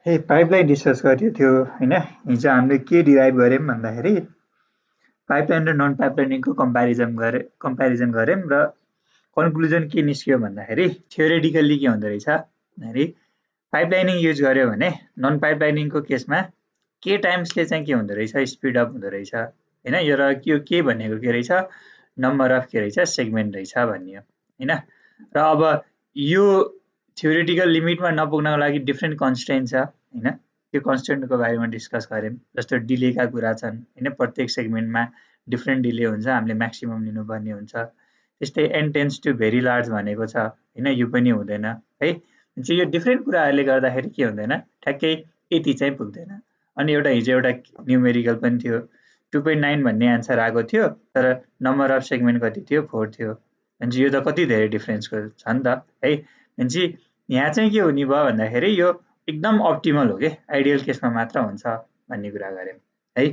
हे pipeline discuss गरियो थियो होइन। हिजो हामीले के डिराइभ गऱ्यौँ भन्दाखेरि पाइपलाइन र नन पाइपलाइनिङको कम्पेरिजन गऱ्यौँ र कन्क्लुजन के निस्क्यो भन्दाखेरि थियोरेटिकल्ली के हुँदो रहेछ भन्दाखेरि पाइपलाइनिङ युज गर्यो भने नन पाइपलाइनिङको केसमा के टाइम्सले चाहिँ के हुँदो रहेछ स्पिड अप हुँदो रहेछ होइन। यो र के भनेको के रहेछ नम्बर अफ के रहेछ सेगमेन्ट रहेछ भन्ने हो होइन। र अब यो थियोरेटिकल लिमिटमा नपुग्नको लागि डिफ्रेन्ट कन्स्ट्रेन्ट छ होइन। त्यो कन्स्ट्रेन्टको बारेमा डिस्कस गऱ्यौँ। जस्तो डिलेका कुरा छन् होइन, प्रत्येक सेगमेन्टमा डिफ्रेन्ट डिले हुन्छ, हामीले म्याक्सिमम लिनुपर्ने हुन्छ। त्यस्तै n tends to very large भनेको छ होइन, यो पनि हुँदैन है। चाहिँ यो डिफ्रेन्ट कुराहरूले गर्दाखेरि के हुँदैन ठ्याक्कै यति चाहिँ पुग्दैन। अनि हिजो एउटा न्युमेरिकल पनि थियो 2.9 भन्ने आन्सर आएको थियो, तर नम्बर अफ सेगमेन्ट कति थियो 4 थियो। भनेपछि यो त कति धेरै डिफ्रेन्सको छ नि त है। भनेपछि यहाँ चाहिँ के हुने भयो भन्दाखेरि यो एकदम अप्टिमल हो कि आइडियल केसमा मात्र हुन्छ भन्ने कुरा गऱ्यौँ है।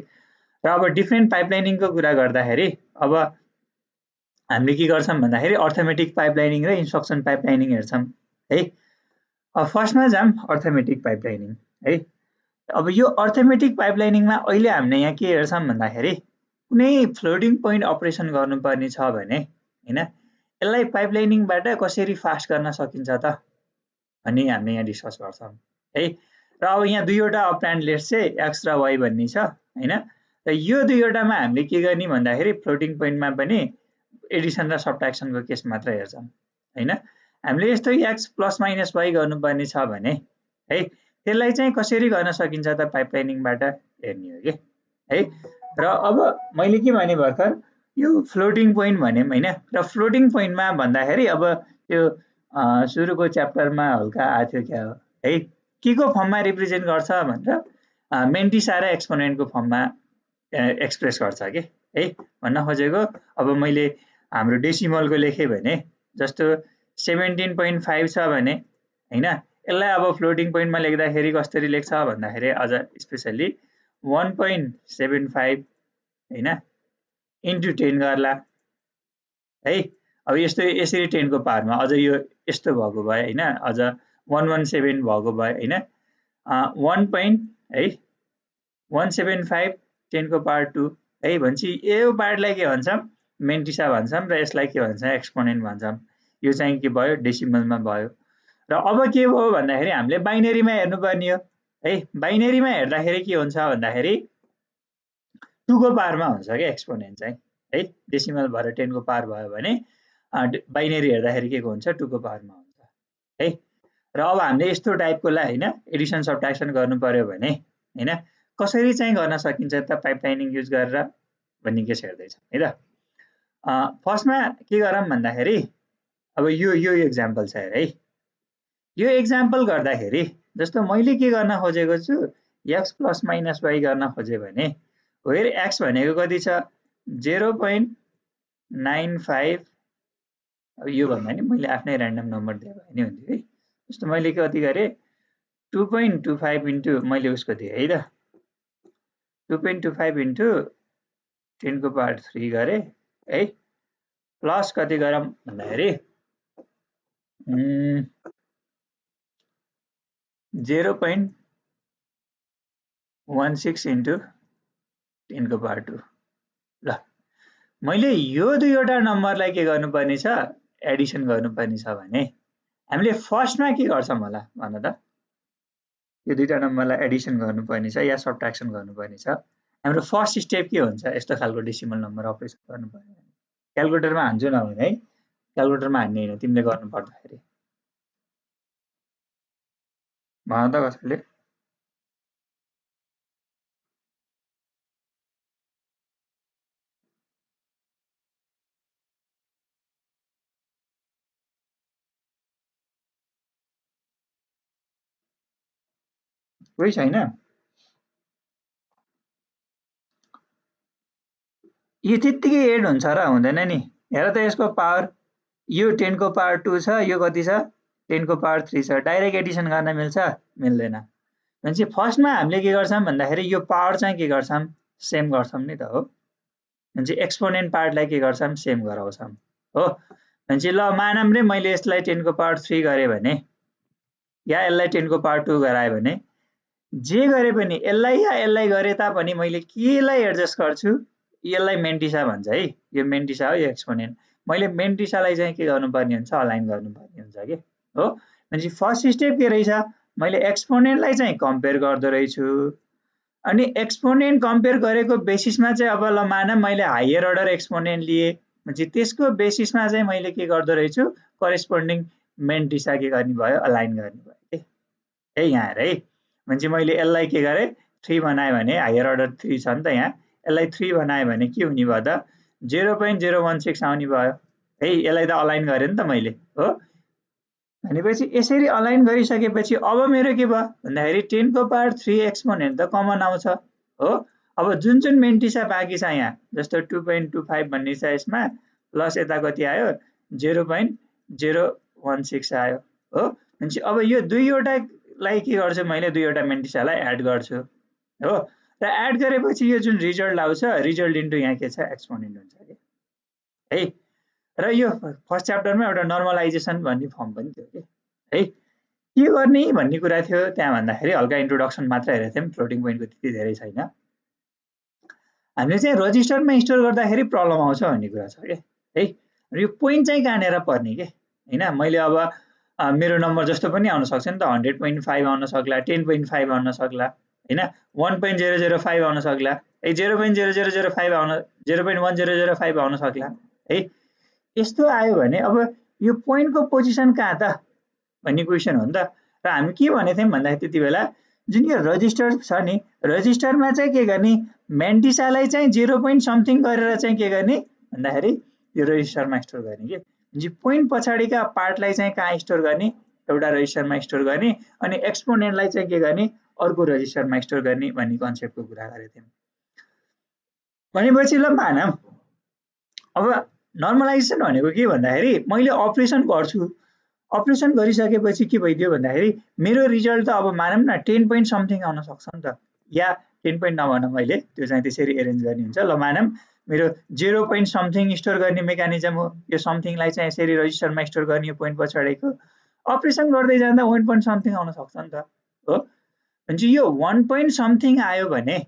र अब डिफ्रेन्ट पाइपलाइनिङको कुरा गर्दाखेरि अब हामीले के गर्छौँ भन्दाखेरि अर्थमेटिक पाइपलाइनिङ र इन्स्ट्रक्सन पाइपलाइनिङ हेर्छौँ है। अब फर्स्टमा जाऊँ अर्थमेटिक पाइपलाइनिङ है। अब यो अर्थमेटिक पाइपलाइनिङमा अहिले हामीले यहाँ के हेर्छौँ भन्दाखेरि कुनै फ्लोटिङ पोइन्ट अपरेसन गर्नुपर्ने छ भने होइन, यसलाई पाइपलाइनिङबाट कसरी फास्ट गर्न सकिन्छ त भन्ने हामीले यहाँ डिस्कस गर्छौँ है। र अब यहाँ दुईवटा अपरान्ड लेट्स चाहिँ एक्स र वाइ भन्ने छ होइन। र यो दुईवटामा हामीले के गर्ने भन्दाखेरि फ्लोटिङ पोइन्टमा पनि एडिसन र सब्ट्र्याक्सनको केस मात्र हेर्छौँ होइन। हामीले यस्तो एक्स प्लस माइनस वाइ गर्नुपर्ने छ भने है, त्यसलाई चाहिँ कसरी गर्न सकिन्छ त पाइपलाइनिङबाट हेर्ने हो कि है। र अब मैले के भने भर्खर यो फ्लोटिङ पोइन्ट भने होइन। र फ्लोटिङ पोइन्टमा भन्दाखेरि अब त्यो सुरुको च्याप्टरमा हल्का आएको थियो क्या हो है, के को फर्ममा रिप्रेजेन्ट गर्छ भनेर मेन्टिसा र एक्सपोनेन्टको फर्ममा एक्सप्रेस गर्छ कि है भन्न खोजेको। अब मैले हाम्रो डेसिमलको लेखेँ भने जस्तो 17.5 छ भने होइन, यसलाई अब फ्लोटिङ पोइन्टमा लेख्दाखेरि कसरी लेख्छ भन्दाखेरि अझ स्पेसल्ली 1.75 होइन इन्टु 10 गर्ला है। अब यसरी 10 को पावरमा अझ यो यस्तो भएको भए होइन, अझ 117 भएको भए होइन 1.175 10 को पावर 2 है। भनेपछि यो पार्टलाई के भन्छौँ मेन्टिसा भन्छौँ र यसलाई के भन्छ एक्सपोनेन्ट भन्छौँ। यो चाहिँ के भयो डेसिमलमा भयो। र अब के भयो भन्दाखेरि हामीले बाइनेरीमा हेर्नुपर्ने हो है। बाइनेरीमा हेर्दाखेरि के हुन्छ भन्दाखेरि 2 को पावरमा हुन्छ क्या एक्सपोनेन्ट चाहिँ है। डेसिमल भएर 10 को पावर भयो भने बाइनेरी हेर्दाखेरि के को हुन्छ 2 को पावरमा हुन्छ है। र अब हामीले यस्तो टाइपकोलाई होइन एडिसन सब्ट्र्याक्सन गर्नु पर्यो भने होइन कसरी चाहिँ गर्न सकिन्छ त पाइपलाइनिङ युज गरेर भन्ने केस हेर्दैछौँ है त। फर्स्टमा के गरौँ भन्दाखेरि अब यो एक्जाम्पल छ है। यो एक्जाम्पल गर्दाखेरि जस्तो मैले के गर्न खोजेको छु एक्स प्लस माइनस वाइ गर्न खोजेँ भने वेयर एक्स भनेको कति छ 0.95। अब यो भन्दा नि मैले आफ्नै ऱ्यान्डम नम्बर दिए भए नि हुन्थ्यो है। जस्तो मैले कति गरेँ 2.25 इन्टु मैले उसको दिएँ है त 2.25 इन्टु 10 को पावर 3 गरेँ है, प्लस कति गरौँ भन्दाखेरि 0.16 इन्टु 10 को पावर 2। ल मैले यो दुईवटा नम्बरलाई के गर्नुपर्ने छ एडिसन गर्नुपर्ने छ भने हामीले फर्स्टमा के गर्छौँ होला भन त। यो दुईवटा नम्बरलाई एडिसन गर्नुपर्ने छ या सब्ट्र्याक्सन गर्नुपर्ने छ। हाम्रो फर्स्ट स्टेप के हुन्छ यस्तो खालको डेसिमल नम्बर अपरेसन गर्नुपर्ने भने क्यालकुलेटरमा हान्छु नभने है, क्यालकुलेटरमा हान्ने होइन तिमीले गर्नु पर्दाखेरि भन त कसैले। कोही छैन। यो त्यत्तिकै एड हुन्छ र हुँदैन नि। हेर त यसको पावर यो 10 को पावर 2 छ, यो कति छ 10 को पावर 3 छ। डाइरेक्ट एडिसन गर्न मिल्छ मिल्दैन। भनेपछि फर्स्टमा हामीले के गर्छौँ भन्दाखेरि यो पावर चाहिँ के गर्छौँ सेम गर्छौँ नि त हो। भनेपछि एक्सपोनेन्ट पार्टलाई के गर्छौँ सेम गराउँछौँ हो। भनेपछि ल मानौँ रे मैले यसलाई 10 को पावर 3 गरेँ भने या यसलाई 10 को पावर 2 गराएँ भने जे गरे पनि यसलाई या यसलाई गरे तापनि मैले केलाई एडजस्ट गर्छु, यसलाई मेन्टिसा भन्छ है। यो मेन्टिसा हो, यो एक्सपोनेन्ट। मैले मेन्टिसालाई चाहिँ के गर्नुपर्ने हुन्छ, अलाइन गर्नुपर्ने हुन्छ के हो। भनेपछि फर्स्ट स्टेप के रहेछ, मैले एक्सपोनेन्टलाई चाहिँ कम्पेयर गर्दो रहेछु। अनि एक्सपोनेन्ट कम्पेयर गरेको बेसिसमा चाहिँ अब ल मान मैले हायर अर्डर एक्सपोनेन्ट लिए, भनेपछि त्यसको बेसिसमा चाहिँ मैले के गर्दो रहेछु, करेस्पोन्डिङ मेन्टिसा के गर्ने भयो, अलाइन गर्ने भयो के। यहाँ हेर है, भनेपछि मैले यसलाई के गरेँ, 3 बनाएँ भने हायर अर्डर 3 छ नि त यहाँ, यसलाई 3 बनाएँ भने के हुने भयो त, 0.016 आउने भयो है। यसलाई त अलाइन गरेँ नि त मैले हो। भनेपछि यसरी अलाइन गरिसकेपछि अब मेरो के भयो भन्दाखेरि 10 को पावर 3 एक्सपोनेन्ट त कमन आउँछ हो। अब जुन जुन मेन्टिसा बाँकी छ यहाँ, जस्तो 2.25 भन्ने छ यसमा, प्लस यता कति आयो 0.016 आयो हो। भनेपछि अब यो दुईवटालाई के गर्छु मैले, दुईवटा मेन्टिसालाई एड गर्छु हो। र एड गरेपछि यो जुन रिजल्ट आउँछ, रिजल्ट इन्टु यहाँ के छ, एक्सपोनेन्ट हुन्छ है। र यो फर्स्ट च्याप्टरमा एउटा नर्मलाइजेसन भन्ने फर्म पनि थियो कि है। के गर्ने भन्ने कुरा थियो त्यहाँ भन्दाखेरि हल्का इन्ट्रोडक्सन मात्र हेरेको थियौँ, फ्लोटिङ पोइन्टको त्यति धेरै छैन। हामीले चाहिँ रजिस्टरमा स्टोर गर्दाखेरि प्रब्लम आउँछ भन्ने कुरा छ कि है। र यो पोइन्ट चाहिँ कहाँनिर पर्ने के होइन। मैले अब मेरो नम्बर जस्तो पनि आउन सक्छ नि त, 100.5 आउन सक्ला, 10.5 आउन सक्ला होइन, 1.005 आउन सक्ला है, 0.0005 आउन 0.1005 आउन सक्ला है। यस्तो आयो भने अब यो पोइन्टको पोजिसन कहाँ त भन्ने क्वेसन हो नि त। र हामी के भनेको थियौँ भन्दाखेरि त्यति बेला जुन यो रजिस्टर छ नि, रजिस्टरमा चाहिँ के गर्ने, मेन्टिसालाई चाहिँ 0 समथिङ गरेर चाहिँ के गर्ने भन्दाखेरि यो रजिस्टरमा स्टोर गर्ने के। पोइन्ट पछाडिका पार्टलाई चाहिँ कहाँ स्टोर गर्ने, एउटा रजिस्टरमा स्टोर गर्ने, अनि एक्सपोनेन्टलाई चाहिँ के गर्ने, अर्को रजिस्टरमा स्टोर गर्ने भन्ने कन्सेप्टको कुरा गरेको थियौँ। भनेपछि ल मानौँ अब नर्मलाइजेसन भनेको के भन्दाखेरि मैले अपरेसन गर्छु, अपरेसन गरिसकेपछि के भइदियो भन्दाखेरि मेरो रिजल्ट त अब मानौँ न 10 समथिङ आउन सक्छ नि त, या 10 नभन मैले, त्यो चाहिँ त्यसरी एरेन्ज गर्ने हुन्छ। ल मानौँ मेरो 0 समथिङ स्टोर गर्ने मेकानिजम हो, यो समथिङलाई चाहिँ यसरी रजिस्टरमा स्टोर गर्ने, यो पोइन्ट पछाडिको अपरेसन गर्दै जाँदा 1 समथिङ आउन सक्छ नि त हो। भनेपछि यो 1 समथिङ आयो भने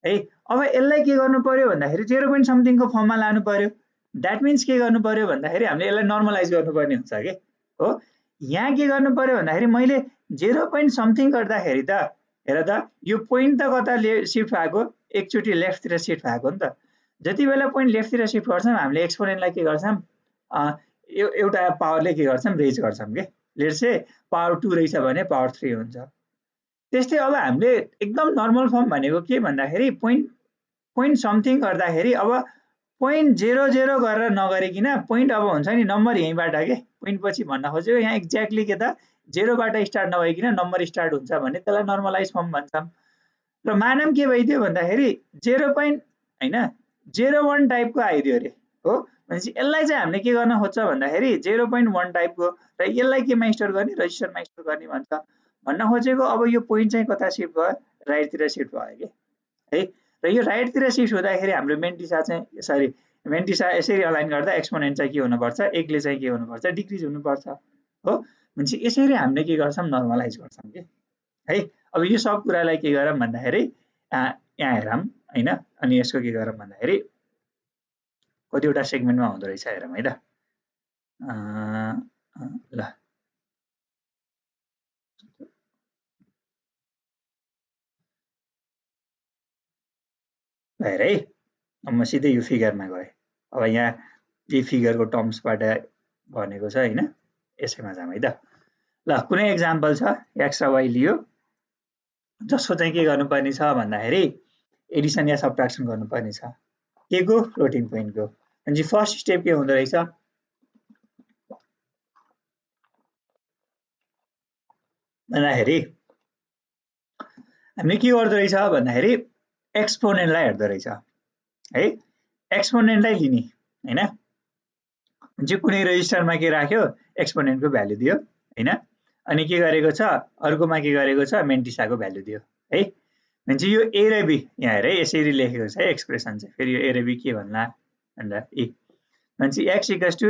है, अब यसलाई के गर्नु पर्यो भन्दाखेरि 0 समथिङको फर्ममा लानु पर्यो। द्याट मिन्स के गर्नु पर्यो भन्दाखेरि हामीले यसलाई नर्मलाइज गर्नुपर्ने हुन्छ कि हो। यहाँ के गर्नु पर्यो भन्दाखेरि मैले 0 समथिङ गर्दाखेरि त हेर त यो पोइन्ट त कता सिफ्ट भएको, एकचोटि लेफ्टतिर सिफ्ट भएको नि त। जति बेला पोइन्ट लेफ्टतिर सिफ्ट गर्छौँ हामीले एक्सपोनेन्टलाई के गर्छौँ, एउटा पावरले के गर्छौँ, रेज गर्छौँ के। लेट्स से पावर 2 रहेछ भने पावर 3 हुन्छ। त्यस्तै अब हामीले एकदम नर्मल फर्म भनेको के भन्दाखेरि पोइन्ट समथिङ गर्दाखेरि अब 0.00 गरेर नगरिकन पोइन्ट अब हुन्छ नि नम्बर यहीँबाट के, पोइन्ट पछि भन्न खोजेको यहाँ एक्ज्याक्टली के त 0बाट स्टार्ट नभइकन नम्बर स्टार्ट हुन्छ भने त्यसलाई नर्मलाइज फर्म भन्छौँ। र मानौँ के भइदियो भन्दाखेरि 0.01 टाइपको आइदियो अरे हो। भनेपछि यसलाई चाहिँ हामीले के गर्न खोज्छ भन्दाखेरि 0.1 टाइपको, र यसलाई केमा स्टोर गर्ने, रजिस्टरमा स्टोर गर्ने भन्छ भन्न खोजेको। अब यो पोइन्ट चाहिँ कता सिफ्ट भयो, राइटतिर सिफ्ट भयो कि है। र यो राइटतिर सिफ्ट हुँदाखेरि हाम्रो मेन्टिसा चाहिँ सरी मेन्टिसा यसरी अलाइन गर्दा एक्सपोनेन्ट चाहिँ के हुनुपर्छ, एकले चाहिँ के हुनुपर्छ, डिक्रिज हुनुपर्छ हो। भनेपछि यसरी हामीले के गर्छौँ, नर्मलाइज गर्छौँ कि है। अब यो सब कुरालाई के गरौँ भन्दाखेरि यहाँ हेरौँ होइन, अनि यसको के गरौँ भन्दाखेरि कतिवटा सेगमेन्टमा हुँदो रहेछ हेरौँ है त। ल हेर है, म सिधै यो फिगरमा गएँ। अब यहाँ यही फिगरको टर्म्सबाट भनेको छ होइन, यसैमा जाऊँ है त। ल कुनै एक्जाम्पल छ, एक्स र वाइ लियो, जसको चाहिँ के गर्नुपर्ने छ भन्दाखेरि एडिसन या सबट्र्याक्सन गर्नुपर्ने छ, के को, फ्लोटिङ पोइन्टको। भनेपछि फर्स्ट स्टेप के हुँदो रहेछ भन्दाखेरि हामीले के गर्दो रहेछ भन्दाखेरि एक्सपोनेन्टलाई हेर्दो रहेछ है। एक्सपोनेन्टलाई लिने होइन, चाहिँ कुनै रजिस्टरमा के राख्यो, एक्सपोनेन्टको भ्यालु दियो होइन, अनि के गरेको छ, अर्कोमा के गरेको छ, मेन्टिसाको भ्यालु दियो है। भनेपछि यो ए र बी यहाँ हेर यसरी लेखेको छ है एक्सप्रेसन चाहिँ। फेरि यो ए र बी के भन्ला भन्दा भनेपछि x equals to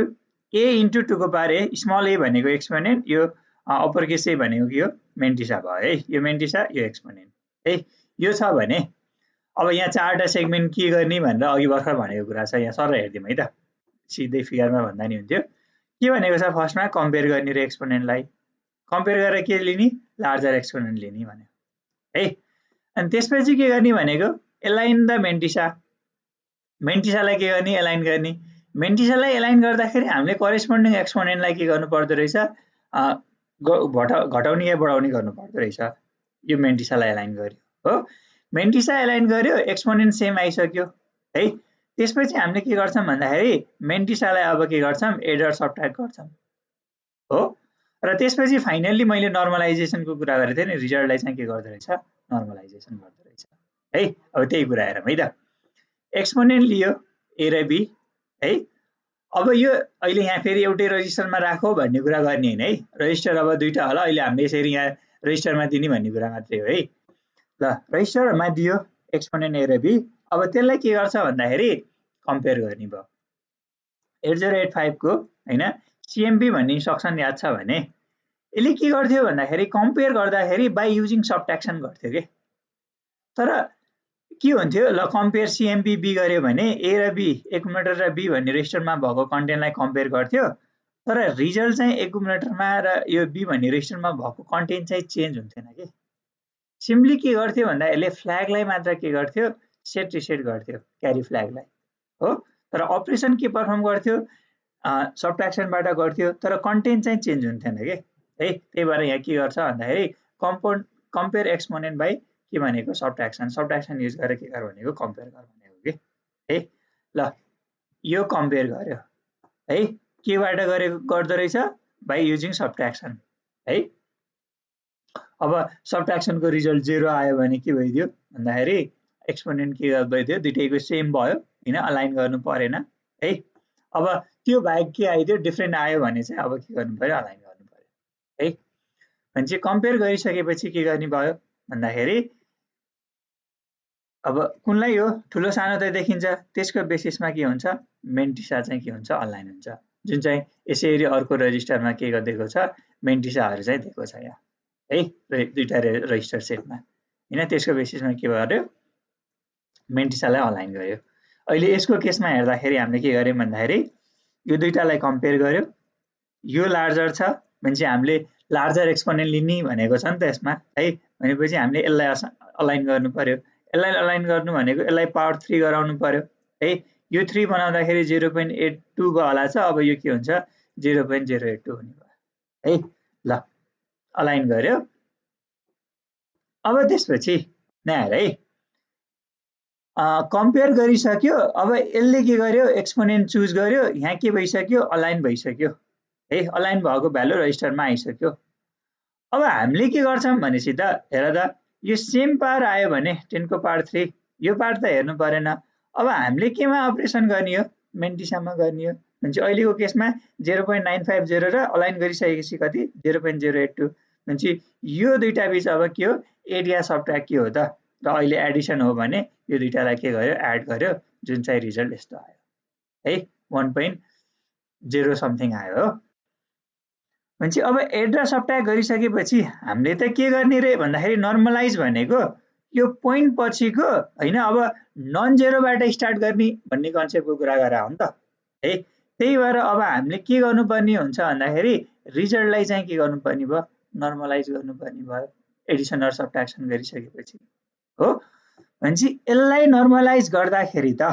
a into 2 को पावर ए, स्मल ए भनेको एक्सपोनेन्ट, यो अप्पर केस चाहिँ भनेको के हो मेन्टिसा भयो है यो मेन्टिसा यो एक्सपोनेन्ट है यो छ भने अब यहाँ चारवटा सेगमेन्ट के गर्ने भनेर अघि भर्खर भनेको कुरा छ यहाँ सर हेर्दिउँ है त सिधै फिगरमा भन्दा नि हुन्थ्यो के भनेको छ फर्स्टमा कम्पेयर गर्ने र एक्सपोनेन्टलाई कम्पेयर गरेर के लिने लार्जर एक्सपोनेन्ट लिने भन्यो है अनि त्यसपछि के गर्ने भनेको एलाइन द मेन्टिसा मेन्टिसालाई के गर्ने एलाइन गर्ने मेन्टिसालाई एलाइन गर्दाखेरि हामीले करेस्पोन्डिङ एक्सपोनेन्टलाई के गर्नु पर्दो रहेछ घटाउने या बढाउने गर्नु पर्दो रहेछ यो मेन्टिसालाई एलाइन गर्यो हो मेन्टिसा एलाइन गर्यो एक्सपोनेन्ट सेम आइसक्यो है त्यसपछि हामीले के गर्छौं भन्दाखेरि मेन्टिसालाई अब के गर्छौं एडर सबट्र्याक्ट गर्छौं हो र त्यसपछि फाइनल्ली मैले नर्मलाइजेसनको कुरा गरेको थिएँ नि रिजल्टलाई चाहिँ के गर्दो रहेछ नर्मलाइजेसन गर्दो रहेछ है अब त्यही कुरा हेरौँ है त एक्सपोनेन्ट लियो ए र बी है अब यो अहिले यहाँ फेरि एउटै रजिस्टरमा राखौ भन्ने कुरा गर्ने हैन है रजिस्टर अब दुईटा होला अहिले हामीले यसरी यहाँ रजिस्टरमा दिने भन्ने कुरा मात्रै हो है ल रजिस्टरमा दियो एक्सपोनेन्ट ए र बी अब त्यसलाई के गर्छ भन्दाखेरि कम्पेयर गर्ने भयो 8085 को हैन सीएमपी भन्ने इन्स्ट्रक्सन याद छ भने यसले के गर्थ्यो भन्दाखेरि कम्पेयर गर्दाखेरि बाइ युजिङ सबट्र्याक्सन गर्थ्यो के तर के हुन्थ्यो ल कम्पेयर सीएमपी बी गर्यो भने ए र बी एकुमुलेटर र बी भन्ने रेजिस्टरमा भएको कन्टेन्टलाई कम्पेयर गर्थ्यो तर रिजल्ट चाहिँ एकुमुलेटरमा र यो बी भन्ने रेजिस्टरमा भएको कन्टेन्ट चाहिँ चेन्ज हुन्थेन के सिम्पली के गर्थ्यो भन्दा यसले फ्ल्यागलाई मात्र के गर्थ्यो सेट रिसेट गर्थ्यो क्यारी फ्ल्यागलाई हो तर अपरेसन के परफर्म गर्थ्यो सबट्र्याक्सनबाट गर्थ्यो तर कन्टेन्ट चाहिँ चेन्ज हुन्थेन के है त्यही भएर यहाँ के गर्छ भन्दाखेरि कम्पेयर एक्सपोनेन्ट बाइ के भनेको सबट्र्याक्सन युज गरेर के गर भनेको कम्पेयर गर भनेको के है ल यो कम्पेयर गर्यो है केबाट गर्दो रहेछ बाइ युजिङ सबट्र्याक्सन है अब सबट्र्याक्सनको रिजल्ट 0 आयो भने के भइदियो भन्दाखेरि एक्सपोनेन्ट के भइदियो दुईटैको सेम भयो हैन अलाइन गर्नु परेन है अब त्यो बाहेक के आइदियो डिफरेन्ट आयो भने चाहिँ अब के गर्नु पर्यो अलाइन गर्नु पर्यो है भने चाहिँ कम्पेयर गरिसकेपछि के गर्ने भयो भन्दाखेरि अब कुनलाई हो ठुलो सानो त देखिन्छ त्यसको बेसिसमा के हुन्छ मेन्टिसा चाहिँ के हुन्छ अलाइन हुन्छ जुन चाहिँ यसरी अर्को रजिस्टरमा के गर्दिएको छ मेन्टिसाहरु चाहिँ दिएको छ यहाँ है दुईटा रजिस्टर सेटमा हैन त्यसको बेसिसमा के गर्यो मेन्टिसालाई अलाइन गर्यो अहिले यसको केसमा हेर्दाखेरि हामीले के गर्यौं भन्दाखेरि यो दुईटालाई कम्पेयर गर्यो यो लार्जर छ भने हामीले लार्जर एक्सपोनेन्ट लिने भनेको छ नि त यसमा है भनेपछि हामीले यसलाई अलाइन गर्नु पर्यो यसलाई अलाइन गर्नु भनेको यसलाई पावर 3 गराउनु पर्यो है यो 3 बनाउँदाखेरि 0.82 वाला छ अब यो के हुन्छ 0.082 हुने भयो है ल अलाइन गर्यो अब त्यसपछि यहाँ है कम्पेयर गरिसक्यो अब यसले के गर्यो एक्सपोनेन्ट चुज गर्यो यहाँ के भइसक्यो अलाइन भइसक्यो है अलाइन भएको भ्यालु रजिस्टरमा आइसक्यो अब हामीले के गर्छौं भनेपछि त हेर त यो सेम पावर आयो भने 10 को पावर 3 यो पावर त हेर्नु परेन अब हामीले केमा अपरेसन गर्ने हो मेन्टिसामा गर्ने हो भने अहिलेको केसमा 0.950 र अलाइन गरिसकेपछि कति 0.082 भने यो दुईटा बीच अब के हो एड या सबट्र्याक्ट के हो त र अहिले एडिसन हो भने यो दुईटालाई के गर्यो एड गर्यो जुन चाहिँ रिजल्ट यस्तो आयो है 1.0 समथिङ आयो हो भने अब एड र सबट्र्याक्ट गरिसकेपछि हामीले त के गर्ने रे भन्दाखेरि नर्मलाइज भनेको यो पोइन्ट पछिको हैन अब नन जेरोबाट स्टार्ट गर्ने भन्ने कन्सेप्टको कुरा गरा हो नि त है त्यही भएर अब हामीले के गर्नुपर्ने हुन्छ भन्दाखेरि रिजल्टलाई चाहिँ के गर्नुपर्ने भयो नर्मलाइज गर्नुपर्ने भयो एडिसन र सबट्र्याक्सन गरिसकेपछि हो भने यसलाई नर्मलाइज गर्दाखेरि त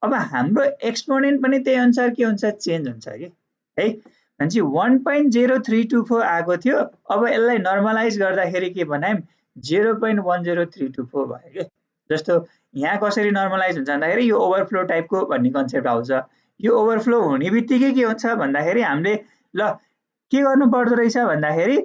अब हाम्रो एक्सपोनेन्ट पनि त्यही अनुसार के हुन्छ चेन्ज हुन्छ के है भने 1.0324 आएको थियो अब यसलाई नर्मलाइज गर्दाखेरि के बनायौं 0.10324 भयो के जस्तो यहाँ कसरी नर्मलाइज हुन्छ भन्दाखेरि यो ओभरफ्लो टाइपको भन्ने कन्सेप्ट आउँछ यो ओभरफ्लो हुने बित्तिकै के हुन्छ भन्दाखेरि हामीले ल के गर्नु पर्दो रहेछ भन्दाखेरि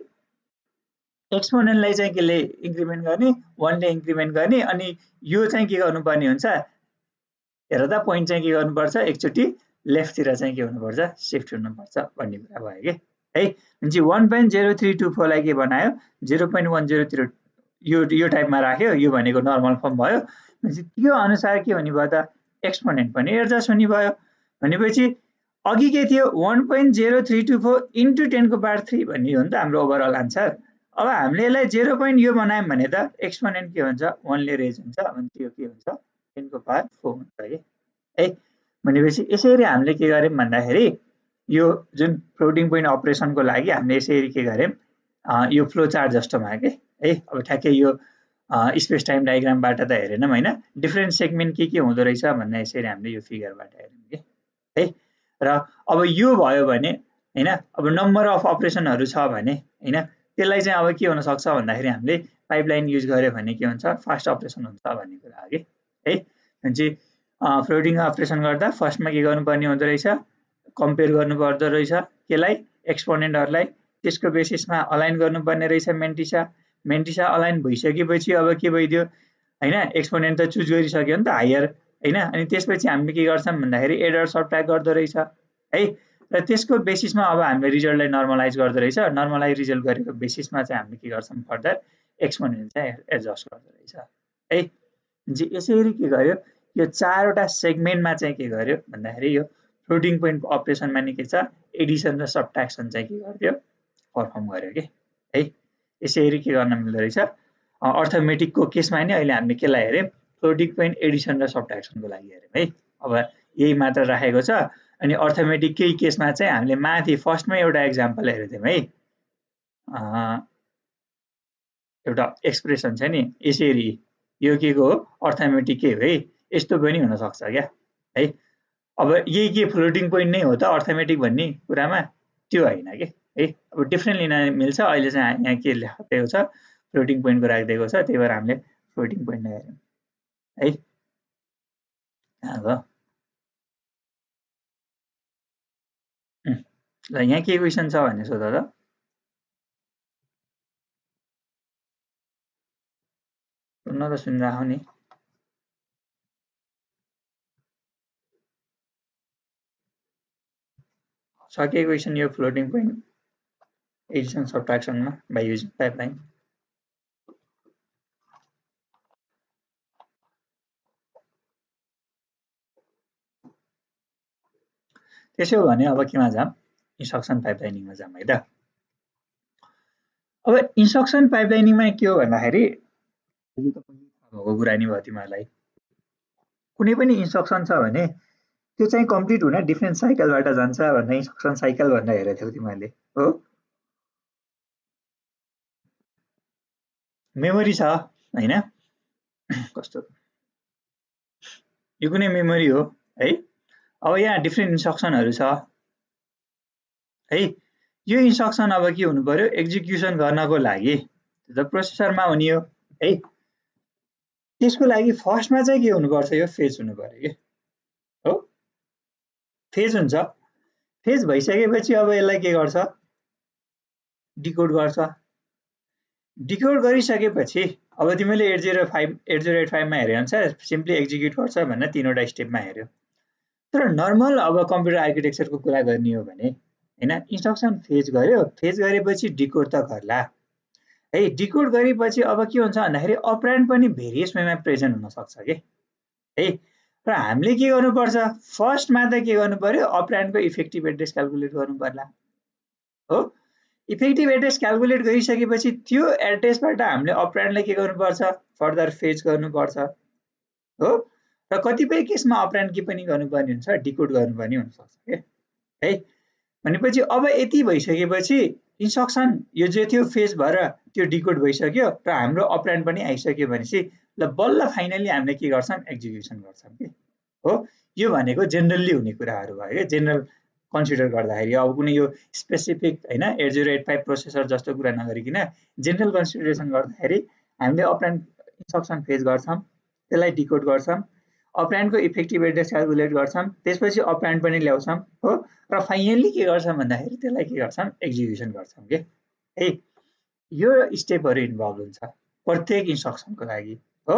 एक्सपोनेन्टलाई चाहिँ केले इन्क्रिमेन्ट गर्ने 1 ले इन्क्रिमेन्ट गर्ने अनि यो चाहिँ के गर्नुपर्ने हुन्छ हेर त पोइन्ट चाहिँ के गर्नुपर्छ एकचोटी लेफ्ट तिर चाहिँ के हुनुपर्छ शिफ्ट हुनुपर्छ भन्ने कुरा भयो के है भने 1.0324 लाई के बनायो 0.103 यो टाइपमा राख्यो यो भनेको नर्मल फर्म भयो भने त्यो अनुसार के हुने भयो त एक्सपोनेन्ट पनि एडजस्ट हुने भयो भनेपछि अघि के थियो 1.0324 इन्टु 10 को पावर 3 भन्ने हो नि त हाम्रो ओभरअल आन्सर। अब हामीले यसलाई 0 पोइन्ट यो बनायौँ भने त एक्सपोनेन्ट के हुन्छ 1 ले रेज हुन्छ अनि त्यो के हुन्छ 10 को पावर 4 हुन्छ के है। भनेपछि यसरी हामीले के गर्यौं भन्दाखेरि यो जुन फ्लोटिङ पोइन्ट अपरेसनको लागि हामीले यसरी के गर्यौं यो फ्लो चार्ट जस्तोमा के है। अब ठ्याक्कै यो स्पेस टाइम डायग्रामबाट त हेरेनौं हैन, डिफरेन्ट सेगमेन्ट के हुँदो रहेछ भन्ने यसरी हामीले यो फिगरबाट हेर्यौं के है। र अब यो भयो भने हैन, अब नम्बर अफ अपरेसनहरु छ भने हैन, त्यसलाई चाहिँ अब के हुन सक्छ भन्दाखेरि हामीले पाइपलाइन युज गर्यो भने के हुन्छ फास्ट अपरेसन हुन्छ भन्ने कुरा हो के है। भनेपछि फ्लोटिङ अपरेसन गर्दा फर्स्टमा के गर्नुपर्ने हुँदो रहेछ, कम्पेयर गर्नुपर्दो रहेछ केलाई एक्सपोनेन्टहरुलाई, त्यसको बेसिसमा अलाइन गर्नुपर्ने रहेछ मेन्टिसा। मेन्टिसा अलाइन भइसकेपछि अब के भइदियो हैन, एक्सपोनेन्ट त चुज गरिसक्यो नि त हायर हैन। अनि त्यसपछि हामीले के गर्छौं भन्दाखेरि एडर सबट्र्याक्ट गर्दो रहेछ है। र त्यसको बेसिसमा अब हामीले रिजल्टलाई नर्मलाइज गर्दो रहेछ। नर्मलाइज रिजल्ट गरेको बेसिसमा चाहिँ हामीले के गर्छौं फर्दर एक्सपोनेन्ट चाहिँ एडजस्ट गर्दो रहेछ है। जे यसरी के गर्यो यो चारवटा सेगमेन्टमा चाहिँ के गर्यो भन्दाखेरि यो फ्लोटिङ पोइन्ट अपरेसनमा नि के छ एडिसन र सबट्र्याक्सन चाहिँ के गर्यो परफर्म गर्यो के है। यसरी के गर्न मिल्दो रहेछ अर्थमेटिकको केसमा नि अहिले हामीले केलाई हेर्यौं फ्लोटिङ पोइन्ट एडिसन र सबट्र्याक्सनको लागि हेर्यौं है। अब यही मात्र राखेको छ। अनि अर्थमेटिककै केसमा चाहिँ हामीले माथि फर्स्टमै एउटा एक्जाम्पल हेरेको थियौं है, एउटा एक्सप्रेसन छ नि यसरी, यो के को हो अर्थमेटिककै हो है, यस्तो पनि हुन सक्छ क्या है। अब यही के फ्लोटिङ पोइन्ट नै हो त अर्थमेटिक भन्ने कुरामा, त्यो हैन के है। अब डिफरेन्ट लिन मिल्छ। अहिले चाहिँ यहाँ के लेखेको छ फ्लोटिङ पोइन्टको राखिदिएको छ, त्यही भएर हामीले फ्लोटिङ पोइन्ट नै हेर्यौं है। अब ल यहाँ के क्वेसन छ भने सोध त। सुन्न त सुनिराखौ नि। सके क्वेसन यो फ्लोटिङ पोइन्ट एडिसन सबट्र्याक्सनमा बाइ युजिङ पाइपलाइन। त्यसो हो भने अब केमा जाम, इन्स्ट्रक्सन पाइपलाइनिङमा जाम है त। अब इन्स्ट्रक्सन पाइपलाइनिङमा के हो भन्दाखेरि यो त पहिले थाहा भएको कुरा नि भयो तिमीहरूलाई, कुनै पनि इन्स्ट्रक्सन छ भने त्यो चाहिँ कम्प्लिट हुन डिफरेन्ट साइकलबाट जान्छ भन्ने इन्स्ट्रक्सन साइकल भनेर हेरेको थियौ तिमीहरूले हो। मेमोरी छ हैन, कस्तो यो कुनै मेमोरी हो है। अब यहाँ डिफरेन्ट इन्स्ट्रक्सनहरु छ है। यो इन्स्ट्रक्सन अब के हुनु पर्यो एक्जिक्युसन गर्नको लागि त प्रोसेसरमा हुने हो है। त्यसको लागि फर्स्टमा चाहिँ के हुनुपर्छ यो फेज हुनु पर्यो के हो, फेज हुन्छ। फेज भइसकेपछि अब यसलाई के गर्छ डिकोड गर्छ। डिकोड गरिसकेपछि अब तिमीले 8085 मा हेरे अनुसार सिम्पली एक्जिक्युट गर्छ भनेर तीनवटा स्टेपमा हेर्यो। तर नर्मल अब कम्प्युटर आर्किटेक्चरको कुरा गर्ने हो भने हैन, इन्स्ट्रक्सन फेज गर्यो, फेज गरेपछि डिकोड त गर्ला है। डिकोड गरेपछि अब के हुन्छ भन्दाखेरि अपरेन्ड पनि भेरियस वेमा प्रेजेन्ट हुन सक्छ के है। र हामीले के गर्नुपर्छ फर्स्टमा त के गर्नु पर्यो अपरेन्डको इफेक्टिभ एड्रेस क्याल्कुलेट गर्नु पर्ला हो। इफेक्टिभ एड्रेस क्याल्कुलेट गरिसकेपछि त्यो एड्रेसबाट हामीले अपरेन्डलाई के गर्नुपर्छ फर्दर फेज गर्नुपर्छ हो। र कतिपय केसमा अपरेन्ड के पनि गर्नुपर्ने हुन्छ डिकोड गर्नुपर्ने हुन सक्छ के है। भनेपछि अब यति भइसकेपछि इन्स्ट्रक्सन यो जे थियो फेज भएर त्यो डिकोड भइसक्यो र हाम्रो अपरेन्ड पनि आइसक्यो भनेपछि ल बल्ल फाइनली हामीले के गर्छौं एक्जिक्युसन गर्छौं के हो। यो भनेको जेनरली हुने कुराहरु भयो के, जेनरल कन्सिडर गर्दाखेरि। अब कुनै यो स्पेसिफिक हैन 8085 प्रोसेसर जस्तो कुरा नगरिकिन जेनरल कन्सिडरेसन गर्दाखेरि हामीले अपरेन्ड इन्स्ट्रक्सन फेज गर्छौं, त्यसलाई डिकोड गर्छौं, अपरेन्डको इफेक्टिभ एड्रेस क्याल्कुलेट गर्छौं, त्यसपछि अपरेन्ड पनि ल्याउँछौं हो। र फाइनली के गर्छौं भन्दाखेरि त्यसलाई के गर्छौं एक्जिक्युसन गर्छौं के है। यो स्टेपहरु इन्भल्भ हुन्छ प्रत्येक इन्स्ट्रक्सनको लागि हो।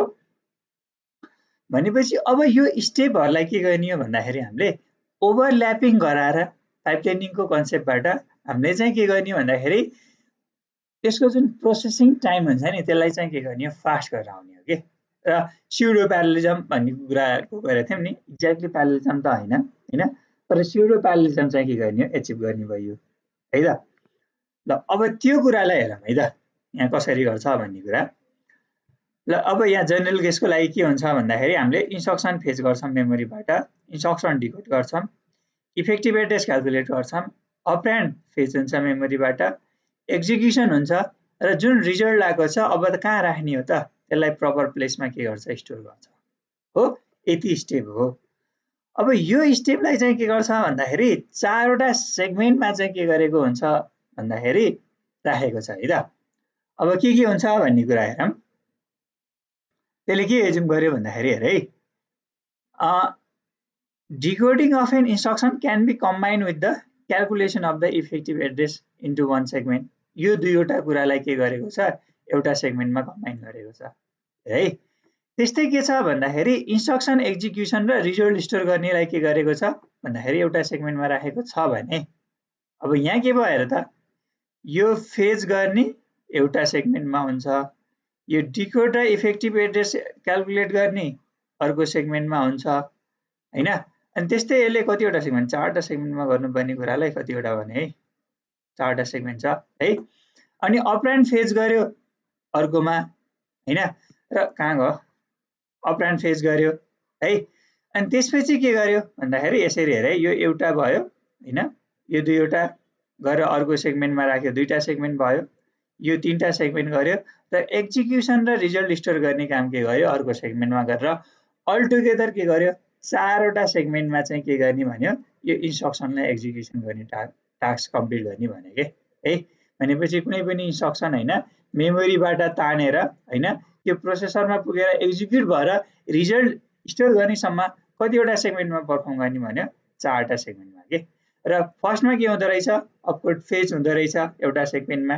भनेपछि अब यो स्टेपहरुलाई के गर्ने हो भन्दाखेरि हामीले ओभरल्यापिङ गराएर पाइपलाइनिङको कन्सेप्टबाट हामीले चाहिँ के गर्ने भन्दाखेरि यसको जुन प्रोसेसिङ टाइम हुन्छ नि त्यसलाई चाहिँ के गर्ने हो फास्ट गरेर आउने हो के। र स्युडो प्यारलिजम भन्ने कुराको गरेको थियौं नि, एक्ज्याक्टली प्यारलिजम त हैन हैन, तर स्युडो प्यारलिजम चाहिँ के गर्ने हो, एचिभ गर्ने भयो है त। ल अब त्यो कुरालाई हेरौँ है त, यहाँ कसरी गर्छ भन्ने कुरा। ल अब यहाँ जनरल केसको लागि के हुन्छ भन्दाखेरि हामीले इन्स्ट्रक्सन फेच गर्छौँ मेमोरीबाट, इन्स्ट्रक्सन डिकोड गर्छौँ, इफेक्टिभ एड्रेस क्यालकुलेट गर्छौँ, अपरेन्ड फेच हुन्छ मेमोरीबाट, एक्जिक्युसन हुन्छ र जुन रिजल्ट आएको छ अब त कहाँ राख्ने हो त, त्यसलाई प्रपर प्लेसमा के गर्छ, स्टोर गर्छ हो। यति स्टेप हो। अब यो स्टेपलाई चाहिँ के गर्छ भन्दाखेरि 4वटा सेगमेन्टमा चाहिँ के गरेको हुन्छ भन्दाखेरि राखेको छ है त। अब के हुन्छ भन्ने कुरा हेरौँ। त्यसले के एज्युम गर्यो भन्दाखेरि हेर है, decoding of an instruction can be combined with the calculation of the effective address into one segment. यो दुईवटा कुरालाई के गरेको छ, एउटा सेगमेन्टमा कम्बाइन गरेको छ है। त्यस्तै के छ भन्दाखेरि इन्स्ट्रक्सन एक्जिक्युसन र रिजल्ट स्टोर गर्नेलाई के गरेको छ भन्दाखेरि एउटा सेगमेन्टमा राखेको छ भने अब यहाँ के भयो हेर त, यो फेच गर्ने एउटा सेगमेन्टमा हुन्छ, यो डिकोड र इफेक्टिभ एड्रेस क्यालकुलेट गर्ने अर्को सेगमेन्टमा हुन्छ हैन। अनि त्यस्तै यसले कतिवटा सेगमेन्ट, 4वटा सेगमेन्टमा गर्नुपर्ने कुरालाई कतिवटा भने है, 4वटा सेगमेन्ट छ है। अनि अपरेन्ड फेच गर्यो अर्कोमा हैन, र कहाँ गयो, अपरेन्ड फेच गर्यो है। अनि त्यसपछि के गर्यो भन्दाखेरि यसरी हेर है, यो एउटा भयो हैन, यो दुईवटा गरेर अर्को सेगमेन्टमा राख्यो, दुईटा सेगमेन्ट भयो, यो 3टा सेगमेन्ट गर्यो र एक्जिक्युसन र रिजल्ट स्टोर गर्ने काम के गर्यो अर्को सेगमेन्टमा गरेर अल टुगेदर के गर्यो 4वटा सेगमेन्टमा चाहिँ के गर्ने भन्यो, यो इन्स्ट्रक्सनलाई एक्जिक्युसन गर्ने टास्क कम्प्लिट गर्ने भने के है। भनेपछि कुनै पनि इन्स्ट्रक्सन हैन मेमोरीबाट तानेर हैन त्यो प्रोसेसरमा पुगेर एक्जिक्युट भएर रिजल्ट स्टोर गर्नेसम्म कतिवटा सेगमेन्टमा पर्फर्म गर्ने भन्यो, 4वटा सेगमेन्टमा के। र फर्स्टमा के हुँदो रहेछ, अपकोड फेच हुँदो रहेछ एउटा सेगमेन्टमा,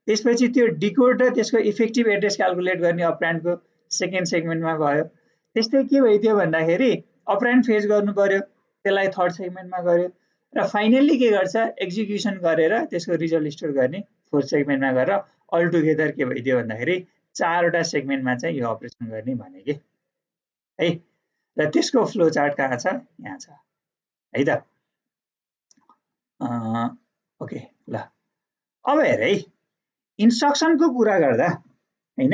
त्यसपछि त्यो डिकोड र त्यसको इफेक्टिभ एड्रेस क्यालकुलेट गर्ने अपरेन्डको सेकेन्ड सेगमेन्टमा भयो। त्यस्तै के भइदियो भन्दाखेरि अपरेन्ड फेच गर्नु पर्यो, त्यसलाई थर्ड सेगमेन्टमा गर्यो, र फाइनल्ली के गर्छ एक्जिक्युसन गरेर त्यसको रिजल्ट स्टोर गर्ने फोर्थ सेगमेन्टमा गरेर अल टुगेदर के भइदियो भन्दाखेरि 4वटा सेगमेन्टमा चाहिँ यो अपरेसन गर्ने भने के है। र त्यसको फ्लो चार्ट कहाँ छ, यहाँ छ है त। ओके ल अब हेर है, इन्स्ट्रक्सनको कुरा गर्दा हैन,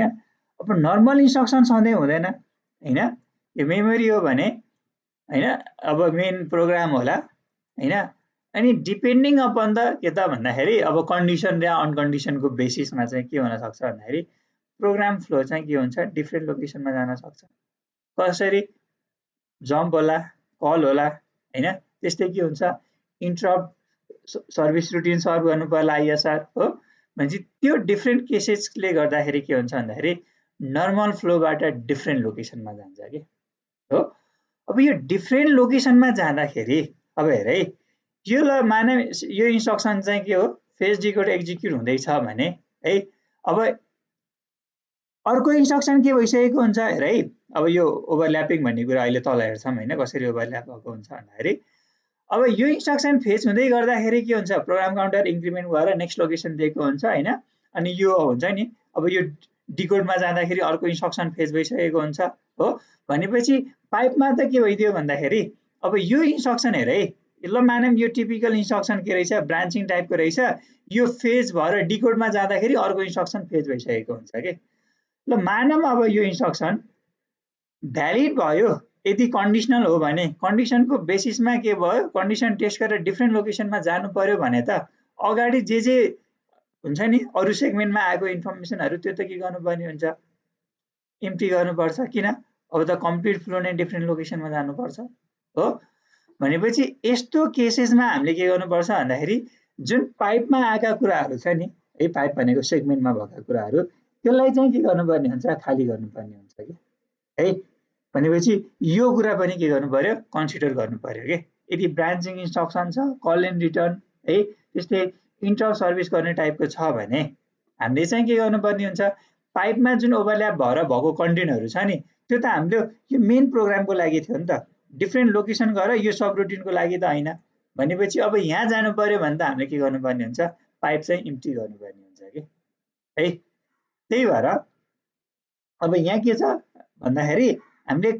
अब नर्मल इन्स्ट्रक्सन सधैँ हुँदैन हैन, यो मेमोरी हो भने हैन, अब मेन प्रोग्राम होला हैन। अनि डिपेन्डिङ अपन द के त भन्दाखेरि अब कन्डिसन र अनकन्डिसनको बेसिसमा चाहिँ के हुन सक्छ भन्दाखेरि प्रोग्राम फ्लो चाहिँ के हुन्छ, डिफ्रेन्ट लोकेसनमा जान सक्छ। कसरी, जम्प होला, कल होला हैन। त्यस्तै के हुन्छ, इन्टरप्ट सर्भिस रुटिन सर्भ गर्नु पर्ला आइएसआर हो। भनेपछि त्यो डिफ्रेन्ट केसेसले गर्दाखेरि के हुन्छ भन्दाखेरि नर्मल फ्लोबाट डिफ्रेन्ट लोकेसनमा जान्छ कि हो। अब यो डिफ्रेन्ट लोकेसनमा जाँदाखेरि अब हेर है, यो ल माने यो इन्स्ट्रक्सन चाहिँ के हो, फेच डिकोड एक्जिक्युट हुँदैछ भने है, अब अर्को इन्स्ट्रक्सन के भइसकेको हुन्छ हेर है। अब यो ओभरल्यापिङ भन्ने कुरा अहिले तल हेर्छौँ हैन, कसरी ओभरल्याप भएको हुन्छ भन्दाखेरि अब यो इन्स्ट्रक्सन फेच हुँदै गर्दाखेरि के हुन्छ, प्रोग्राम काउन्टर इन्क्रिमेन्ट भएर नेक्स्ट लोकेसन दिएको हुन्छ हैन। अनि यो हुन्छ नि, अब यो डिकोडमा जाँदाखेरि अर्को इन्स्ट्रक्सन फेच भइसकेको हुन्छ हो। भनेपछि पाइपमा त के भइदियो भन्दाखेरि अब यो इन्स्ट्रक्सन हेर है, ल मानौँ यो टिपिकल इन्स्ट्रक्सन के रहेछ, ब्रान्चिङ टाइपको रहेछ, यो फेज भएर डिकोडमा जाँदाखेरि अर्को इन्स्ट्रक्सन फेच भइसकेको हुन्छ के। ल मानौँ अब यो इन्स्ट्रक्सन भ्यालिड भयो, यदि कन्डिसनल हो भने कन्डिसनको बेसिसमा के भयो, कन्डिसन टेस्ट गरेर डिफ्रेन्ट लोकेसनमा जानु पर्यो भने त अगाडि जे हुन्छ नि अरू सेगमेन्टमा आएको इन्फर्मेसनहरू त्यो त के गर्नुपर्ने हुन्छ, इम्प्टी गर्नुपर्छ। किन, अब त कम्प्लिट फ्लो नै डिफ्रेन्ट लोकेसनमा जानुपर्छ हो। भनेपछि यस्तो केसेसमा हामीले के गर्नुपर्छ भन्दाखेरि जुन पाइपमा आएका कुराहरू छ नि है, पाइप भनेको सेगमेन्टमा भएका कुराहरू, त्यसलाई चाहिँ के गर्नुपर्ने हुन्छ, खाली गर्नुपर्ने हुन्छ कि है। भनेपछि यो कुरा पनि के गर्नु पर्यो, कन्सिडर गर्नु पर्यो के। यदि ब्रान्चिङ इन्स्ट्रक्सन छ, कल एन्ड रिटर्न है, त्यस्तै इन्टर सर्भिस गर्ने टाइपको छ भने हामीले चाहिँ के गर्नुपर्ने हुन्छ, पाइपमा जुन ओभरल्याप भएर भएको कन्टेन्टहरू छ नि त्यो त हामीले यो मेन प्रोग्रामको लागि थियो नि त, डिफ्रेन्ट लोकेसन गएर यो सब रुटिनको लागि त होइन। भनेपछि अब यहाँ जानु पर्यो भने त हामीले के गर्नुपर्ने हुन्छ, पाइप चाहिँ इम्प्टी गर्नुपर्ने हुन्छ कि है। त्यही भएर अब यहाँ के छ भन्दाखेरि हामीले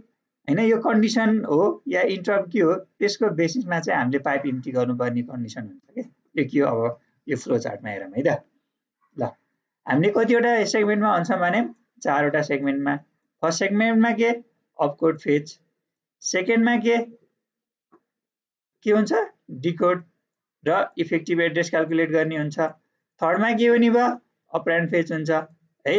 हैन, यो कन्डिसन हो या इन्टरप्ट के हो त्यसको बेसिसमा चाहिँ हामीले पाइप इम्प्टी गर्नुपर्ने कन्डिसन हुन्छ के। यो के हो अब यो फ्लो चार्टमा हेरौँ है त। ल हामीले कतिवटा सेगमेन्टमा अन्छौँ भने 4 वटा सेगमेन्टमा। फर्स्ट सेगमेन्टमा के अपकोड फेज, सेकेन्डमा के हुन्छ डिकोड र इफेक्टिभ एड्रेस क्याल्कुलेट गर्ने हुन्छ। थर्डमा के हुने भयो अपरान्ड फेज हुन्छ है,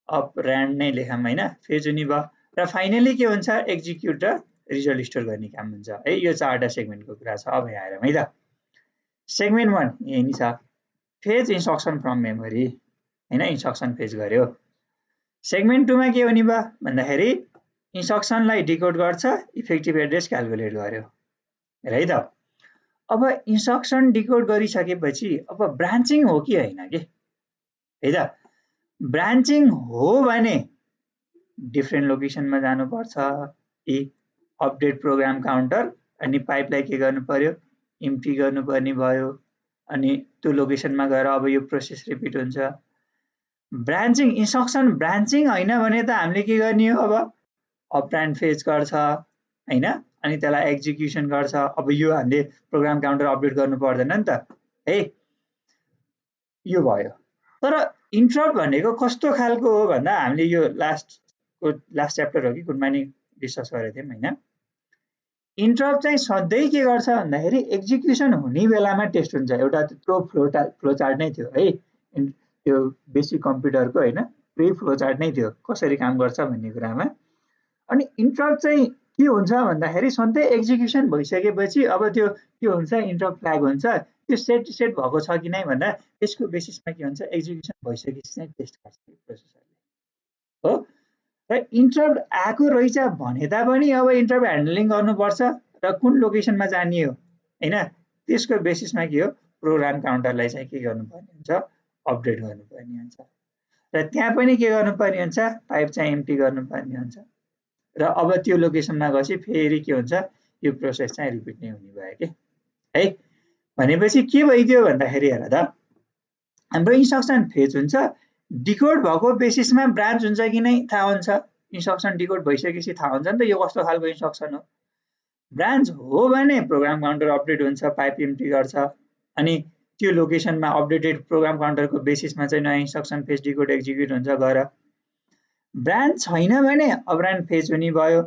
अपरान्ड नै लेखौँ हैन, फेज हुने भयो। र फाइनली के हुन्छ एक्जिक्युट र रिजल्ट स्टोर गर्ने काम हुन्छ है। यो 4वटा सेगमेन्टको कुरा छ। अब यहाँ हेरौँ है त। सेगमेन्ट 1 यही नि छ, फेज इन्स्ट्रक्सन फ्रम मेमोरी हैन, इन्स्ट्रक्सन फेज गर्यो। सेगमेन्ट 2 मा के हुने भयो भन्दाखेरि इन्स्ट्रक्सनलाई डिकोड गर्छ, इफेक्टिभ एड्रेस क्याल्कुलेट गर्यो है त। अब इन्स्ट्रक्सन डिकोड गरिसकेपछि अब ब्रान्चिङ हो कि हैन के है त। ब्रान्चिङ हो भने डिफ्रेन्ट लोकेसनमा जानुपर्छ, यी अपडेट प्रोग्राम काउन्टर अनि पाइपलाई के गर्नु पर्यो इम्प्टी गर्नुपर्ने भयो, अनि त्यो लोकेसनमा गएर अब यो प्रोसेस रिपिट हुन्छ। ब्रान्चिङ इन्स्ट्रक्सन ब्रान्चिङ हैन भने त हामीले के गर्ने हो अब अपरान्ड फेज गर्छ हैन, अनि त्यसलाई एक्जिक्युसन गर्छ। अब यो हामीले प्रोग्राम काउन्टर अपडेट गर्नु पर्दैन नि त है, यो भयो। तर इन्टरप्ट भनेको कस्तो खालको हो भन्दा हामीले यो लास्ट च्याप्टर हो कि कुनमा नि डिस्कस गरेको थियौँ हैन। इन्टरप्ट चाहिँ सधैँ के गर्छ भन्दाखेरि एक्जिक्युसन हुने बेलामा टेस्ट हुन्छ। एउटा त्यो फ्लो चार्ट नै थियो है, त्यो बेसिक कम्प्युटरको हैन, त्यही फ्लो चार्ट नै थियो कसरी काम गर्छ भन्ने कुरामा। अनि इन्टरप्ट चाहिँ के हुन्छ भन्दाखेरि सधैँ एक्जिक्युसन भइसकेपछि अब त्यो के हुन्छ इन्टरप्ट फ्ल्याग हुन्छ, त्यो सेट भएको छ कि नै भन्दा त्यसको बेसिसमा के हुन्छ एक्जिक्युसन भइसकेपछि चाहिँ टेस्ट गर्छ प्रोसेसरले हो। र इन्टरप्ट आएको रहेछ भने तापनि अब इन्टरप्ट ह्यान्डलिङ गर्नुपर्छ र कुन लोकेसनमा जाने हो हैन, त्यसको बेसिसमा के हो प्रोग्राम काउन्टरलाई चाहिँ के गर्नुपर्ने हुन्छ अपडेट गर्नुपर्ने हुन्छ। र त्यहाँ पनि के गर्नुपर्ने हुन्छ पाइप चाहिँ एम्प्टी गर्नुपर्ने हुन्छ। र अब त्यो लोकेसनमा गएपछि फेरि के हुन्छ यो प्रोसेस चाहिँ रिपिट नै हुने भयो के है। भनेपछि के भइदियो भन्दाखेरि हेर त, हाम्रो इन्स्ट्रक्सन फेज हुन्छ, डिकोड भएको बेसिसमा ब्रान्च हुन्छ कि नै थाहा हुन्छ। इन्स्ट्रक्सन डिकोड भइसकेपछि थाहा हुन्छ नि त यो कस्तो खालको इन्स्ट्रक्सन हो। ब्रान्च हो भने प्रोग्राम काउन्टर अपडेट हुन्छ, पाइप इम्प्टी गर्छ, अनि त्यो लोकेसनमा अपडेटेड प्रोग्राम काउन्टरको बेसिसमा चाहिँ नयाँ इन्स्ट्रक्सन फेज डिकोड एक्जिक्युट हुन्छ गएर। ब्रान्च छैन भने अपरान्ड फेज हुने भयो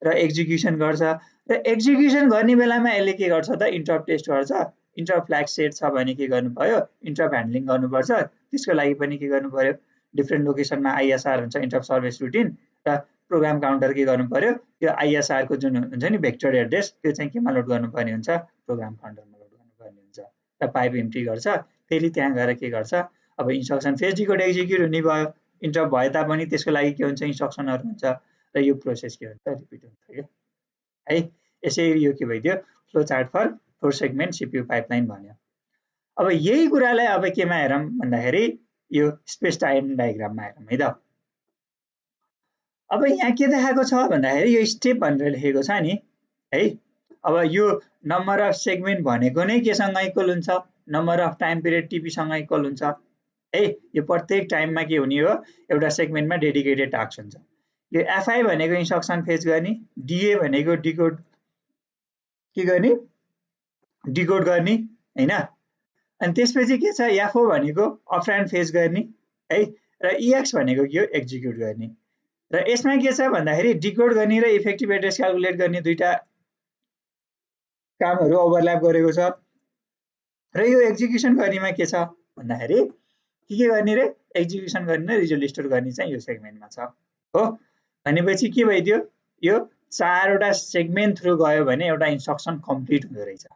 र एक्जिक्युसन गर्छ। र एक्जिक्युसन गर्ने बेलामा यसले के गर्छ त इन्टरप्ट टेस्ट गर्छ। इन्टरप्ट फ्ल्याग सेट छ भने के गर्नु पर्यो इन्टरप्ट ह्यान्डलिङ गर्नुपर्छ। त्यसको लागि पनि के गर्नु पर्यो डिफ्रेन्ट लोकेसनमा आइएसआर हुन्छ इन्टरप्ट सर्भिस रुटिन, र प्रोग्राम काउन्टर के गर्नु पर्यो त्यो आइएसआर को जुन हुन्छ नि भेक्टर एड्रेस त्यो चाहिँ केमा लोड गर्नुपर्ने हुन्छ प्रोग्राम काउन्टरमा लोड गर्नुपर्ने हुन्छ। र पाइप इम्प्टी गर्छ, फेरि त्यहाँ गएर के गर्छ अब इन्स्ट्रक्सन फेज डिकोड एक्जिक्युट हुने भयो। इन्टरप्ट भए तापनि त्यसको लागि के हुन्छ इन्स्ट्रक्सनहरू हुन्छ र यो प्रोसेस के हुन्छ रिपिट हुन्छ के है। यसरी यो के भइदियो flow chart for 4 segment CPU pipeline भन्यो। अब यही कुरालाई अब केमा हेरौँ भन्दाखेरि यो स्पेस टाइम डायग्राममा हेरौँ है त। अब यहाँ के देखाएको छ भन्दाखेरि यो स्टेप भनेर लेखेको छ नि है। अब यो नम्बर अफ सेगमेन्ट भनेको नै केसँग इक्वल हुन्छ नम्बर अफ टाइम पिरियड टीपीसँग इक्वल हुन्छ है। यो प्रत्येक टाइममा के हुने हो एउटा सेगमेन्टमा डेडिकेटेड टास्क हुन्छ। यो एफआई भनेको इन्स्ट्रक्सन फेच गर्ने, डिए भनेको डिकोड के गर्ने डिकोड गर्ने हैन। अनि त्यसपछि के छ एफओ भनेको अपरान्ड फेच गर्ने है, र इएक्स भनेको के हो एक्जिक्युट गर्ने। र यसमा के छ भन्दाखेरि डिकोड गर्ने र इफेक्टिभ एड्रेस क्याल्कुलेट गर्ने दुईटा कामहरू ओभरल्याप गरेको छ। र यो एक्जिक्युसन गर्नेमा के छ भन्दाखेरि के गर्ने रे एक्जिक्युसन गर्ने र रिजल्ट स्टोर गर्ने चाहिँ यो सेगमेन्टमा छ हो। भनेपछि के भइदियो यो 4 वटा सेगमेन्ट थ्रु गयो भने एउटा इन्स्ट्रक्सन कम्प्लिट हुँदो रहेछ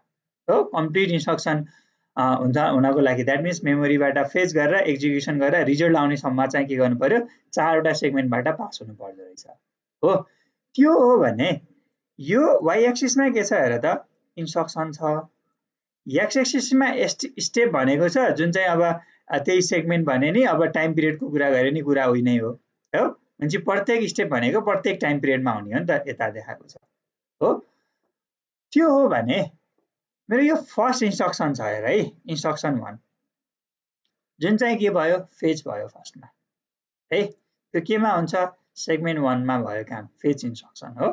हो। कम्प्लिट इन्स्ट्रक्सन हुनको लागि द्याट मिन्स मेमोरीबाट फेच गरेर एक्जिक्युसन गरेर रिजल्ट आउनेसम्म चाहिँ के गर्नु पर्यो 4 वटा सेगमेन्टबाट पास हुनु पर्दो रहेछ हो। त्यो हो भने यो वाइ एक्सिसमा के छ हेर त इन्स्ट्रक्सन छ, एक्स एक्सिसमा स्टेप भनेको छ जुन चाहिँ अब त्यही सेगमेन्ट भने नि अब टाइम पिरियडको कुरा गरे नि कुरा होइ नै हो भनेपछि प्रत्येक स्टेप भनेको प्रत्येक टाइम पिरियडमा हुने हो नि त यता देखाएको छ हो। त्यो हो भने मेरो यो फर्स्ट इन्स्ट्रक्सन छ हेर है इन्स्ट्रक्सन 1 जुन चाहिँ के भयो फेज भयो फर्स्टमा है। त्यो केमा हुन्छ सेगमेन्ट 1 मा भयो काम फेच इन्स्ट्रक्सन हो।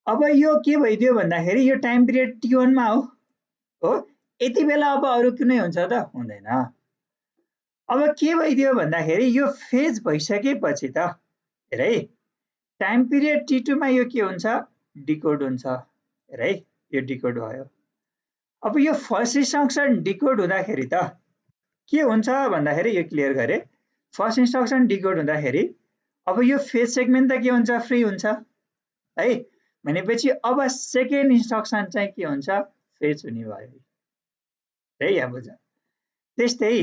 अब यो के भइदियो भन्दाखेरि यो टाइम पिरियड T1 मा हो यति बेला अब अरु कुनै हुन्छ त हुँदैन। अब के भइदियो भन्दाखेरि यो फेज भइसकेपछि त हेर है टाइम पिरियड T2 मा यो के हुन्छ डिकोड हुन्छ हेर है यो डिकोड भयो। अब यो फर्स्ट इन्स्ट्रक्सन डिकोड हुँदाखेरि त के हुन्छ भन्दाखेरि यो क्लियर गरे फर्स्ट इन्स्ट्रक्सन डिकोड हुँदाखेरि अब यो फेज सेगमेन्ट त के हुन्छ फ्री हुन्छ है भनेपछि अब सेकेन्ड इन्स्ट्रक्सन चाहिँ के हुन्छ फेच हुने भयो है यहाँ बुझ। त्यस्तै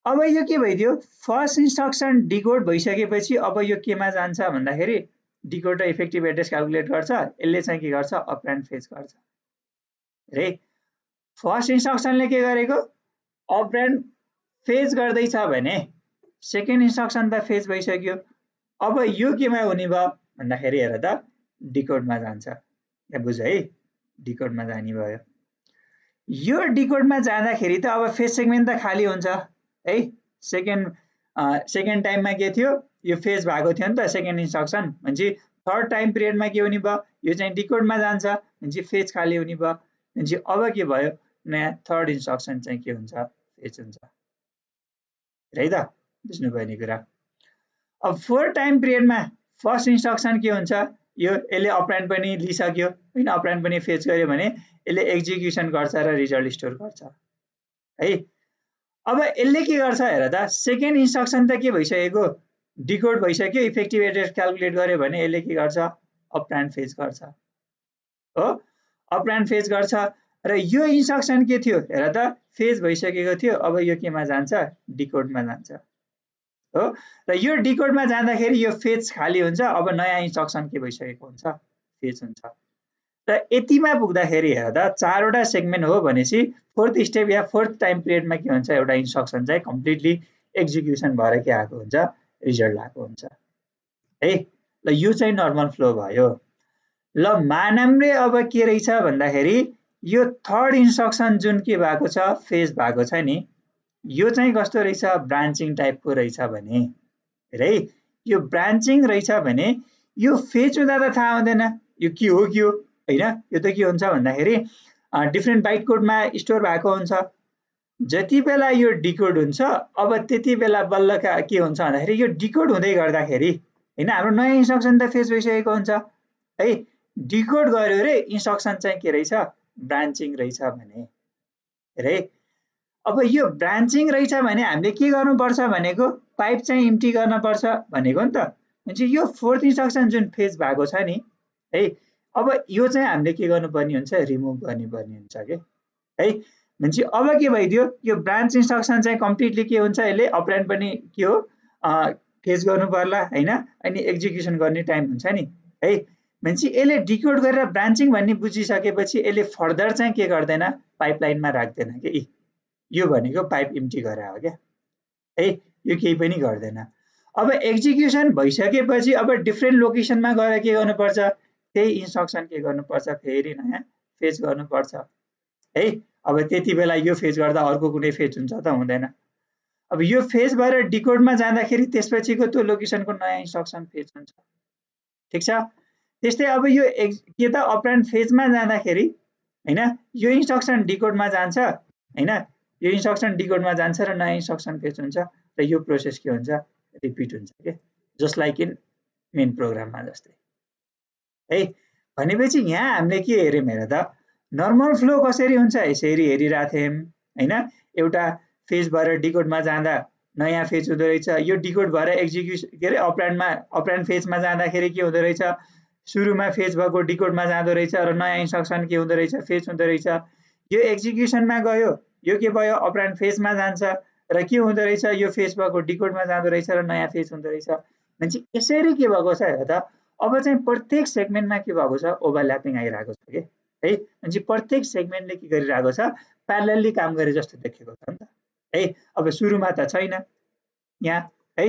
अब यो के भइदियो फर्स्ट इन्स्ट्रक्सन डिकोड भइसकेपछि अब यो केमा जान्छ भन्दाखेरि डिकोड र इफेक्टिभ एड्रेस क्याल्कुलेट गर्छ यसले चाहिँ के गर्छ अपरेन्ड फेच गर्छ रे। फर्स्ट इन्स्ट्रक्सनले के गरेको अपरेन्ड फेच गर्दैछ भने सेकेन्ड इन्स्ट्रक्सन त फेच भइसक्यो अब यो केमा हुने भयो भन्दाखेरि हेर त डिकोडमा जान्छ यहाँ बुझ है डिकोडमा जाने भयो। यो डिकोडमा जाँदाखेरि त अब फेज सेगमेन्ट त खाली हुन्छ है सेकेन्ड टाइममा के थियो यो फेज भएको थियो नि त सेकेन्ड इन्स्ट्रक्सन भनेपछि थर्ड टाइम पिरियडमा के हुने भयो यो चाहिँ डिकोडमा जान्छ भनेपछि फेज खाली हुने भयो भनेपछि अब के भयो नयाँ थर्ड इन्स्ट्रक्सन चाहिँ के हुन्छ फेज हुन्छ है त बुझ्नु पर्ने कुरा। अब फोर्थ टाइम पिरियडमा फर्स्ट इन्स्ट्रक्सन के हुन्छ यो यसले अपरेन्ड पनि लिइसक्यो हैन अपरेन्ड पनि फेच गर्यो भने यसले एक्जिक्युसन गर्छ र रिजल्ट स्टोर गर्छ है। अब यसले के गर्छ हेर त सेकेन्ड इन्स्ट्रक्सन त के भइसकेको डिकोड भइसक्यो इफेक्टिभ एड्रेस क्याल्कुलेट गर्यो भने यसले के गर्छ अपरेन्ड फेच गर्छ हो अपरेन्ड फेच गर्छ र यो इन्स्ट्रक्सन के थियो हेर त फेज भइसकेको थियो अब यो केमा जान्छ डिकोडमा जान्छ हो र यो डिकोडमा जाँदाखेरि यो फेज खाली हुन्छ अब नयाँ इन्स्ट्रक्सन के भइसकेको हुन्छ फेज हुन्छ र यतिमा पुग्दाखेरि हेर त चारवटा सेगमेन्ट हो भनेपछि फोर्थ स्टेप या फोर्थ टाइम पिरियडमा के हुन्छ एउटा इन्स्ट्रक्सन चाहिँ कम्प्लिटली एक्जिक्युसन भएर के आएको हुन्छ रिजल्ट आएको हुन्छ है। ल यो चाहिँ नर्मल फ्लो भयो। ल मानौँ रे अब के रहेछ भन्दाखेरि यो थर्ड इन्स्ट्रक्सन जुन के भएको छ फेज भएको छ नि यो चाहिँ कस्तो रहेछ ब्रान्चिङ टाइपको रहेछ भने हेर है यो ब्रान्चिङ रहेछ भने यो फेज हुँदा त थाहा हुँदैन यो के हो हैन यो त के हुन्छ भन्दाखेरि डिफ्रेन्ट बाइट कोडमा स्टोर भएको हुन्छ जति बेला यो डिकोड हुन्छ अब त्यति बेला बल्ल के हुन्छ भन्दाखेरि यो डिकोड हुँदै गर्दाखेरि हैन हाम्रो नयाँ इन्स्ट्रक्सन त फेज भइसकेको हुन्छ है डिकोड गर्यो रे इन्स्ट्रक्सन चाहिँ के रहेछ ब्रान्चिङ रहेछ भने हेर है। अब यो ब्रान्चिङ रहेछ भने हामीले के गर्नुपर्छ भनेको पाइप चाहिँ इम्प्टी गर्न पर्छ भनेको नि त भनेपछि यो फोर्थ इन्स्ट्रक्सन जुन फेज भएको छ नि है अब यो चाहिँ हामीले के गर्नुपर्ने हुन्छ रिमुभ गर्नुपर्ने हुन्छ के है भनेपछि अब के भइदियो यो ब्रान्च इन्स्ट्रक्सन चाहिँ कम्प्लिटली के हुन्छ यसले अपरेन्ड पनि के हो फेज गर्नु पर्ला हैन अनि एक्जिक्युसन गर्ने टाइम हुन्छ नि है भनेपछि यसले डिकोड गरेर ब्रान्चिङ भन्ने बुझिसकेपछि यसले फर्दर चाहिँ के गर्दैन पाइपलाइनमा राख्दैन के यो भनेको पाइप इम्प्टी गरे हो क्या है यो केही पनि गर्दैन। अब एक्जिक्युसन भइसकेपछि अब डिफ्रेन्ट लोकेसनमा गएर के गर्नुपर्छ त्यही इन्स्ट्रक्सन के गर्नुपर्छ फेरि नयाँ फेज गर्नुपर्छ है। अब त्यति बेला यो फेज गर्दा अर्को कुनै फेज हुन्छ त हुँदैन। अब यो फेज भएर डिकोडमा जाँदाखेरि त्यसपछिको त्यो लोकेसनको नयाँ इन्स्ट्रक्सन फेज हुन्छ ठीक छ। त्यस्तै अब यो के त अपरेन्ड फेजमा जाँदाखेरि हैन यो इन्स्ट्रक्सन डिकोडमा जान्छ हैन यो इन्स्ट्रक्सन डिकोडमा जान्छ र नयाँ इन्स्ट्रक्सन फेच हुन्छ र यो प्रोसेस के हुन्छ रिपिट हुन्छ के जस्ट लाइक इन मेन प्रोग्राममा जस्तै है। भनेपछि यहाँ हामीले के हेर्यौं हेर त नर्मल फ्लो कसरी हुन्छ यसरी हेरिरहेको थियौं हैन एउटा फेज भएर डिकोडमा जाँदा नयाँ फेज हुँदो रहेछ यो डिकोड भएर एक्जिक्युसन के अरे अपरेन्ड फेजमा जाँदाखेरि के हुँदो रहेछ सुरुमा फेज भएको डिकोडमा जाँदो रहेछ र नयाँ इन्स्ट्रक्सन के हुँदो रहेछ फेज हुँदो रहेछ यो एक्जिक्युसनमा गयो यो के भयो अपरेन्ड फेजमा जान्छ र के हुँदो रहेछ यो फेज भएको डिकोडमा जाँदो रहेछ र नयाँ फेज हुँदो रहेछ भनेपछि यसरी के भएको छ हेर त अब चाहिँ प्रत्येक सेगमेन्टमा के भएको छ ओभरल्यापिङ आइरहेको छ के है भनेपछि प्रत्येक सेगमेन्टले के गरिरहेको छ प्यारलली काम गरे जस्तो देखेको छ नि त है। अब सुरुमा त छैन यहाँ है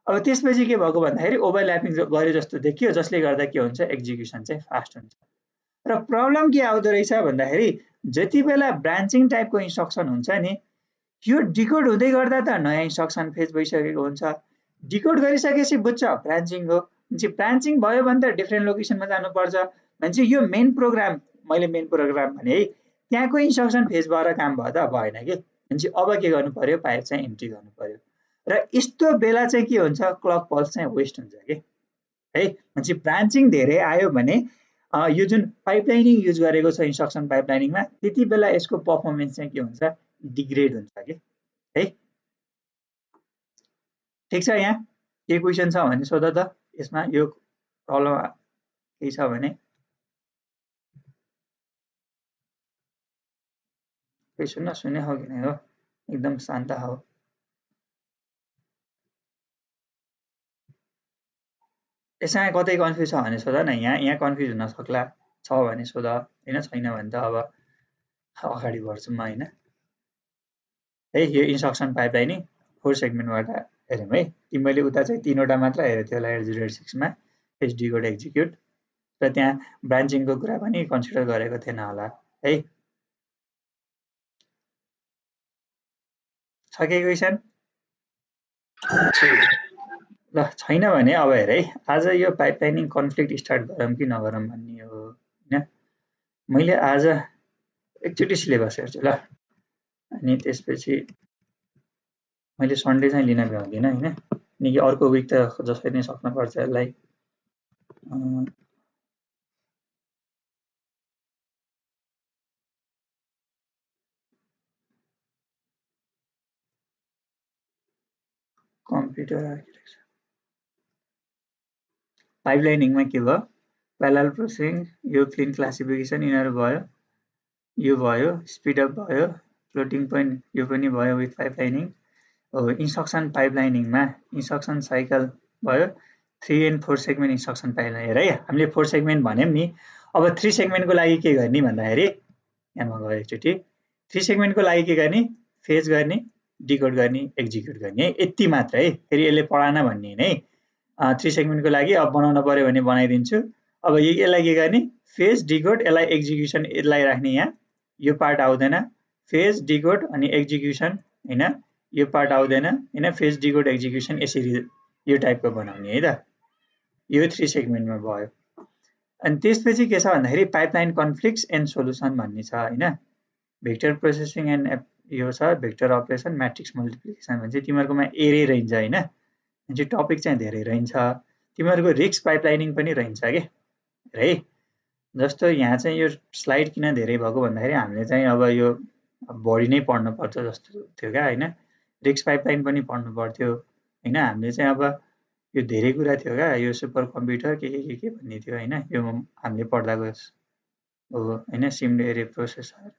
अब त्यसपछि के भएको भन्दाखेरि ओभरल्यापिङ गरे जस्तो देखियो जसले गर्दा के हुन्छ एक्जिक्युसन चाहिँ फास्ट हुन्छ र प्रब्लम के आउँदो रहेछ भन्दाखेरि जति बेला ब्रान्चिङ टाइपको इन्स्ट्रक्सन हुन्छ नि यो डिकोड हुँदै गर्दा त नयाँ इन्स्ट्रक्सन फेज भइसकेको हुन्छ डिकोड गरिसकेपछि बुझ्छ ब्रान्चिङ हो। ब्रान्चिङ भयो भने त डिफ्रेन्ट लोकेसनमा जानुपर्छ भनेपछि यो मेन प्रोग्राम, मैले मेन प्रोग्राम भने है, त्यहाँको इन्स्ट्रक्सन फेज भएर काम भयो त भएन कि। भनेपछि अब के गर्नु पर्यो, पाइप चाहिँ एन्ट्री गर्नु पर्यो र यस्तो बेला चाहिँ के हुन्छ, क्लक पल्स चाहिँ वेस्ट हुन्छ कि है। भनेपछि ब्रान्चिङ धेरै आयो भने यो जुन पाइपलाइनिङ युज गरेको छ इन्स्ट्रक्सन पाइपलाइनिङमा, त्यति बेला यसको पर्फर्मेन्स चाहिँ के हुन्छ, डिग्रेड हुन्छ कि है। ठिक छ, यहाँ के क्वेसन छ भने सोध त, यसमा यो प्रब्लम केही छ भने। सुने हो कि नै हो, एकदम शान्त हो। यसमा कतै कन्फ्युज छ भने सोध न, यहाँ कन्फ्युज हुन सक्ला, छ भने सोध होइन, छैन भने त अब अगाडि बढ्छु म होइन है। यो इन्स्ट्रक्सन पाइपलाइनिङ 4 सेगमेन्टबाट हेरौँ है। तिमीले उता चाहिँ 3वटा मात्र हेऱ्यो थियो होला 8086 मा, एसडी कोड एक्जिक्युट, र त्यहाँ ब्रान्चिङको कुरा पनि कन्सिडर गरेको थिएन होला है। छ के क्वेसन? ल छैन भने अब हेर है, आज यो पाइपलाइनिङ कन्फ्लिक्ट स्टार्ट गरौँ कि नगरौँ भन्ने हो होइन। मैले आज एकचोटि सिलेबस हेर्छु ल, अनि त्यसपछि मैले सन्डे चाहिँ लिन भ्याउँदिनँ होइन, अनि अर्को विक त जसरी नै सक्नुपर्छ यसलाई। कम्प्युटर आर्किटेक्चर पाइपलाइनिङमा के भयो, प्यारलल प्रोसेसिङ, यो क्लिन क्लासिफिकेसन, यिनीहरू भयो, यो भयो, स्पिडअप भयो, फ्लोटिङ पोइन्ट यो पनि भयो विथ पाइपलाइनिङ। इन्स्ट्रक्सन पाइपलाइनिङमा इन्स्ट्रक्सन साइकल भयो, 3 and 4 सेगमेन्ट इन्स्ट्रक्सन पाइपलाइन। हेर है, हामीले 4 सेगमेन्ट भन्यौँ नि, अब 3 सेगमेन्टको लागि के गर्ने भन्दाखेरि, यहाँमा गयो एकचोटि, 3 सेगमेन्टको लागि के गर्ने, फेज गर्ने, डिकोड गर्ने, एक्जिक्युट गर्ने है, यति मात्र है। फेरि यसले पढाएन भन्ने है, 3 सेगमेन्टको लागि अब बनाउन पर्यो भने बनाइदिन्छु। अब यसलाई के गर्ने, फेज डिकोड, यसलाई एक्जिक्युसन, यसलाई राख्ने यहाँ, यो पार्ट आउँदैन, फेज डिकोड अनि एक्जिक्युसन होइन, यो पार्ट आउँदैन होइन, फेज डिकोड एक्जिक्युसन यसरी यो टाइपको बनाउने है त, यो 3 सेगमेन्टमा भयो। अनि त्यसपछि के छ भन्दाखेरि पाइपलाइन कन्फ्लिक्ट्स एन्ड सोलुसन भन्ने छ होइन। भेक्टर प्रोसेसिङ एन्ड यो छ भेक्टर अपरेसन, म्याट्रिक्स मल्टिप्लिकेसन भन्छ, तिमीहरूकोमा एरे रहन्छ होइन, चाहिँ टपिक चाहिँ धेरै रहन्छ। तिमीहरूको रिक्स पाइपलाइनिङ पनि रहन्छ कि है। जस्तो यहाँ चाहिँ यो स्लाइड किन धेरै भएको भन्दाखेरि हामीले चाहिँ अब यो बढी नै पढ्नु पर्छ जस्तो थियो क्या होइन, रिक्स पाइपलाइन पनि पढ्नु पर्थ्यो होइन। हामीले चाहिँ अब यो धेरै कुरा थियो क्या, यो सुपर कम्प्युटर के भन्ने थियो होइन, यो हामीले पढ्दा गयो हो होइन। सिम्ड एरे प्रोसेसर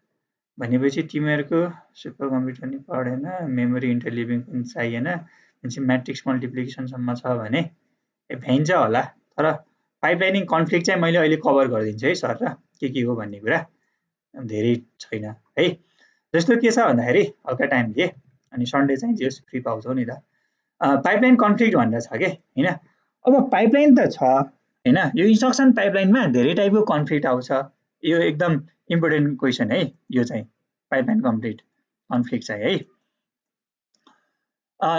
भनेपछि तिमीहरूको सुपर कम्प्युटर नि पढेन, मेमोरी इन्टरलिभिङ पनि चाहिएन, भनेपछि म्याट्रिक्स मल्टिप्लिकेसनसम्म छ भने भ्याइन्छ होला। तर पाइपलाइनिङ कन्फ्लिक्ट चाहिँ मैले अहिले कभर गरिदिन्छु है सर, र के हो भन्ने कुरा धेरै छैन है। जस्तो के छ भन्दाखेरि हल्का टाइम दिए अनि सन्डे चाहिँ जे फ्री पाउँछौ नि त। पाइपलाइन कन्फ्लिक्ट भनेर छ कि होइन। अब पाइपलाइन त छ होइन, यो इन्स्ट्रक्सन पाइपलाइनमा धेरै टाइपको कन्फ्लिक्ट आउँछ। यो एकदम इम्पोर्टेन्ट क्वेसन है, यो चाहिँ पाइपलाइन कन्फ्लिक्ट चाहिँ है।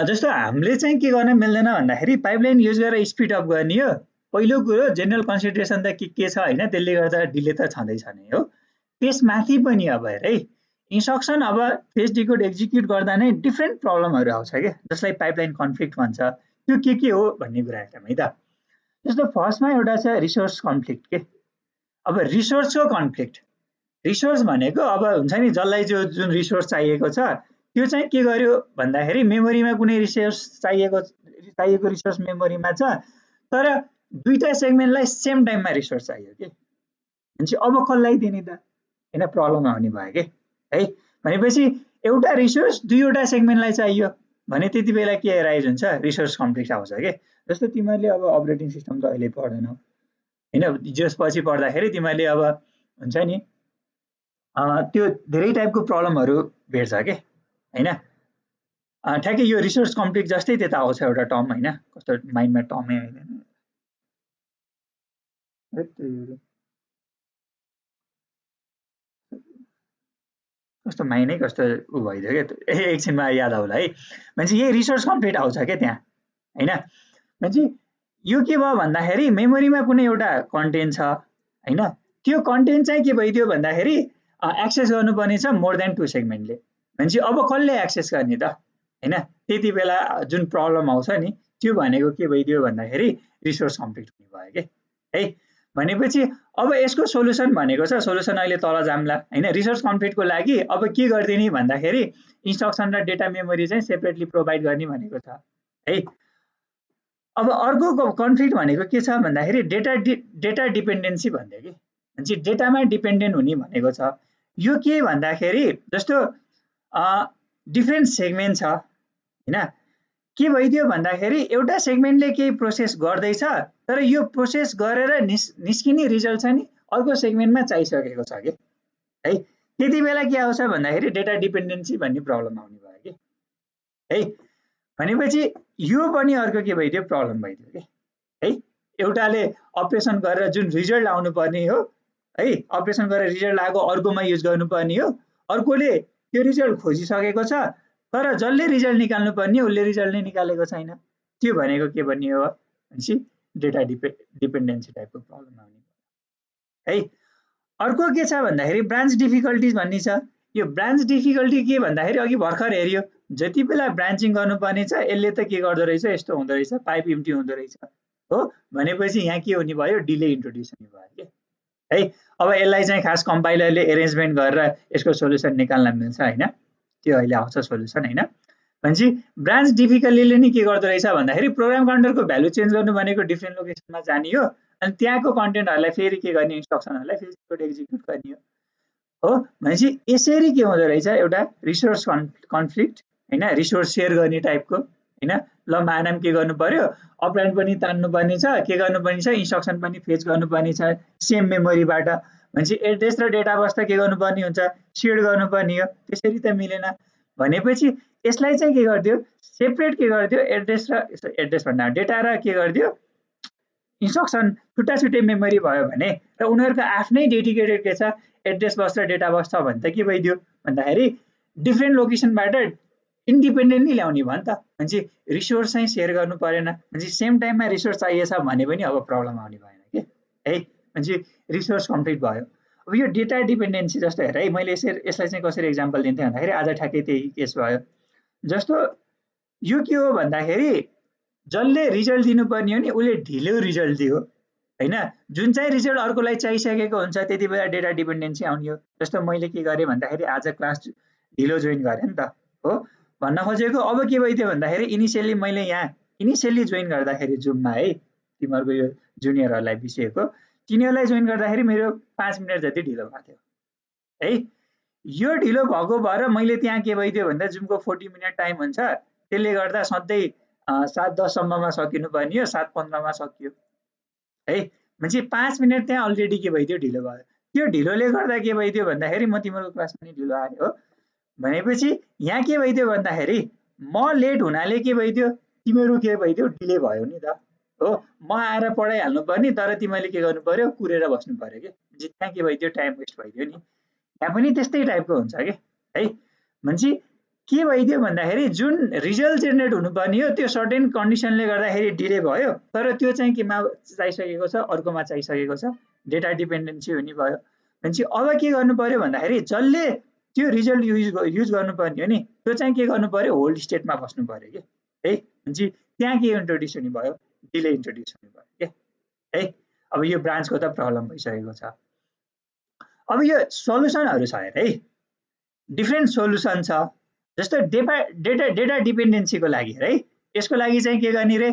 जस्तो हामीले चाहिँ के गर्न मिल्दैन भन्दाखेरि पाइपलाइन युज गरेर स्पिड अप गर्ने हो पहिलो कुरो। जेनरल कन्सिडरेसन त के छ होइन, त्यसले गर्दा डिले त छँदैछ नै हो। त्यसमाथि पनि अब हेर है, इन्स्ट्रक्सन अब फेज डिकोड एक्जिक्युट गर्दा नै डिफ्रेन्ट प्रब्लमहरू आउँछ क्या, जसलाई पाइपलाइन कन्फ्लिक्ट भन्छ। त्यो के हो भन्ने कुरा हेरौँ है त। जस्तो फर्स्टमा एउटा छ रिसोर्स कन्फ्लिक्ट के। अब रिसोर्सको कन्फ्लिक्ट, रिसोर्स भनेको अब हुन्छ नि, जसलाई जुन रिसोर्स चाहिएको छ त्यो चाहिँ के गर्यो भन्दाखेरि मेमोरीमा कुनै रिसोर्स चाहिएको रिसोर्स मेमोरीमा छ, तर दुईटा सेगमेन्टलाई सेम टाइममा रिसोर्स चाहियो कि, भनेपछि अब कसलाई दिने त होइन, प्रब्लम आउने भयो कि है। भनेपछि एउटा रिसोर्स दुईवटा सेगमेन्टलाई चाहियो भने त्यति बेला के राइज हुन्छ, रिसोर्स कन्फ्लिक्ट आउँछ कि। जस्तो तिमीहरूले अब अपरेटिङ सिस्टम त अहिले पढ्दैनौ होइन, जसपछि पढ्दाखेरि तिमीहरूले अब हुन्छ नि त्यो धेरै टाइपको प्रब्लमहरू भेट्छ कि होइन। ठ्याक्कै यो रिसोर्स कन्फ्लिक्ट जस्तै त्यता आउँछ एउटा टर्म होइन, कस्तो माइन्डमा टर्मै आइदिएन। कस्तो कस्तो ऊ भइदियो क्या, एकछिनमा याद आउला है। भनेपछि यही रिसोर्स कन्फ्लिक्ट आउँछ क्या त्यहाँ हैन। भनेपछि यो के भयो भन्दाखेरि मेमोरीमा कुनै एउटा कन्टेन्ट छ हैन, त्यो कन्टेन्ट चाहिँ के भइदियो भन्दाखेरि एक्सेस गर्नुपर्ने छ मोर देन 2 सेगमेन्टले। भनेपछि अब कसले एक्सेस गर्ने त हैन, त्यति बेला जुन प्रब्लम आउँछ नि त्यो भनेको के भइदियो भन्दाखेरि रिसोर्स कम्प्लिट हुने भयो के है। भनेपछि अब यसको सोलुसन भनेको छ, सोलुसन अहिले तल जाम्ला हैन। रिसोर्स कम्प्लिटको लागि अब के गरिदिने भन्दाखेरि इन्स्ट्रक्सन र डेटा मेमोरी चाहिँ सेपरेटली प्रोभाइड गर्ने भनेको छ है। अब अर्को कन्फ्लिक्ट भनेको के छ भन्दाखेरि डेटा डिपेन्डेन्सी भन्दै कि, भनेपछि डेटामा डिपेन्डेन्ट हुने भनेको छ। यो के भन्दाखेरि जस्तो डिफ्रेन्ट सेगमेन्ट छ हैन, के भइदियो भन्दाखेरि एउटा सेगमेन्टले केही प्रोसेस गर्दैछ तर यो प्रोसेस गरेर निस्किने रिजल्ट चाहिँ नि अर्को सेगमेन्टमा चाहिसकेको छ कि है। त्यति बेला के आउँछ भन्दाखेरि डेटा डिपेन्डेन्सी भन्ने प्रब्लम आउने भयो कि है। भनेपछि यो पनि अर्को के भइदियो प्रब्लम भइदियो कि है। एउटाले अपरेसन गरेर जुन रिजल्ट आउनु पर्ने हो है, अपरेसन गरेर रिजल्ट आएको अर्कोमा युज गर्नुपर्ने हो, अर्कोले त्यो रिजल्ट खोजिसकेको छ तर जसले रिजल्ट निकाल्नु पर्ने उसले रिजल्ट नै निकालेको छैन। त्यो भनेको के भन्ने हो भनेपछि डेटा डिपेन्डेन्सी टाइपको प्रब्लम आउने है। अर्को के छ भन्दाखेरि ब्रान्च डिफिकल्टिज भन्ने छ। यो ब्रान्च डिफिकल्टी के भन्दाखेरि अघि भर्खर हेरियो, जति बेला ब्रान्चिङ गर्नुपर्ने छ यसले त के गर्दो रहेछ, यस्तो हुँदो रहेछ, पाइप इम्टी हुँदो रहेछ हो। भनेपछि यहाँ के हुने भयो, डिले इन्ट्रोड्युस हुने भयो के है। अब यसलाई चाहिँ खास कम्पाइलरले एरेन्जमेन्ट गरेर यसको सोल्युसन निकाल्न मिल्छ हैन, त्यो अहिले आउँछ सोल्युसन हैन। भनेपछि ब्रान्च डिफिकल्टीले नि के गर्दो रहेछ भन्दाखेरि प्रोग्राम काउन्टरको भ्यालु चेन्ज गर्नु भनेको डिफ्रेन्ट लोकेसनमा जाने हो, अनि त्यहाँको कन्टेन्टहरूलाई फेरि के गर्ने, इन्स्ट्रक्सनहरूलाई फेरि कोड एक्जिक्युट गर्ने हो। भनेपछि यसरी के हुँदो रहेछ, एउटा रिसोर्स कन्फ्लिक्ट हैन, रिसोर्स सेयर गर्ने टाइपको हैन। ल मानम के गर्नु पर्यो, अपलाइन पनि तान्नु पर्ने छ, के गर्नुपर्ने छ, इन्स्ट्रक्सन पनि फेच गर्नुपर्ने छ सेम मेमोरीबाट। भनेपछि एड्रेस र डेटा बस त के गर्नुपर्ने हुन्छ, सेयर गर्नुपर्ने हो, त्यसरी त मिलेन। भनेपछि यसलाई चाहिँ के गरिदियो, सेपरेट के गरिदियो, एड्रेस भन्दा डेटा र के गरिदियो इन्स्ट्रक्सन छुट्टा छुट्टै मेमोरी भयो भने र उनीहरूको आफ्नै डेडिकेटेड के छ एड्रेस बस र डेटा बस छ भने त के भइदियो भन्दाखेरि डिफ्रेन्ट लोकेसनबाट इन्डिपेन्डेन्टली ल्याउने भयो नि त। भनेपछि रिसोर्स चाहिँ सेयर गर्नु परेन, भनेपछि सेम टाइममा रिसोर्स चाहिएछ भने पनि अब प्रब्लम आउने भएन कि है। भनेपछि रिसोर्स कम्प्लिट भयो। अब यो डेटा डिपेन्डेन्सी जस्तो हेर है, मैले यसलाई चाहिँ कसरी इक्जाम्पल दिन्थेँ भन्दाखेरि आज ठ्याक्कै त्यही केस भयो। जस्तो यो के हो भन्दाखेरि जसले रिजल्ट दिनुपर्ने हो नि उसले ढिलो रिजल्ट दियो हैन, जुन चाहिँ रिजल्ट अर्कोलाई चाहिसकेको हुन्छ त्यति बेला डेटा डिपेन्डेन्सी आउने हो। जस्तो मैले के गरेँ भन्दाखेरि आज क्लास ढिलो जोइन गरेँ नि त हो, भन्न खोजेको अब के भइदियो भन्दाखेरि इनिसियली मैले यहाँ इनिसियली जोइन गर्दाखेरि जुममा है, तिमीहरूको यो जुनियरहरूलाई बिर्सिएको, तिनीहरूलाई जोइन गर्दाखेरि मेरो 5 मिनट जति ढिलो भएको थियो है। यो ढिलो भएको भएर मैले त्यहाँ के भइदियो भन्दा जुमको 40 मिनट टाइम हुन्छ, त्यसले गर्दा सधैँ 7:10 सम्ममा सकिनु पर्ने हो, 7:15मा सकियो है। भनेपछि 5 मिनट त्यहाँ अलरेडी के भइदियो, ढिलो भयो। त्यो ढिलोले गर्दा के भइदियो भन्दाखेरि म तिम्रो क्लास पनि ढिलो आयो हो। भनेपछि यहाँ के भइदियो भन्दाखेरि म लेट हुनाले के भइदियो, तिमीहरू के भइदियो, डिले भयो नि त हो। म आएर पढाइहाल्नु पर्ने तर तिमीले के गर्नु पर्यो, कुरेर बस्नु पर्यो कि, त्यहाँ के भइदियो, टाइम वेस्ट भइदियो नि। यहाँ पनि त्यस्तै टाइपको हुन्छ कि है। भनेपछि के भइदियो भन्दाखेरि जुन रिजल्ट जेनेरेट हुनुपर्ने हो त्यो सर्टेन कन्डिसनले गर्दाखेरि डिले भयो, तर त्यो चाहिँ केमा चाहिसकेको छ, अर्कोमा चाहिसकेको छ, डेटा डिपेन्डेन्सी हुने भयो। भनेपछि अब के गर्नु पर्यो भन्दाखेरि जसले त्यो रिजल्ट युज गर्नुपर्ने हो नि त्यो चाहिँ के गर्नु पर्यो, होल्ड स्टेटमा बस्नु पर्यो कि है। भनेपछि त्यहाँ के इन्ट्रोड्युस हुने भयो, डिले इन्ट्रोड्युस हुने भयो कि है। अब यो ब्रान्चको त प्रब्लम भइसकेको छ। अब यो सोल्युसनहरू छ है, डिफ्रेन्ट सोल्युसन छ। जस्तो डेटा डिपेन्डेन्सीको लागि है, यसको लागि चाहिँ के गर्ने रे,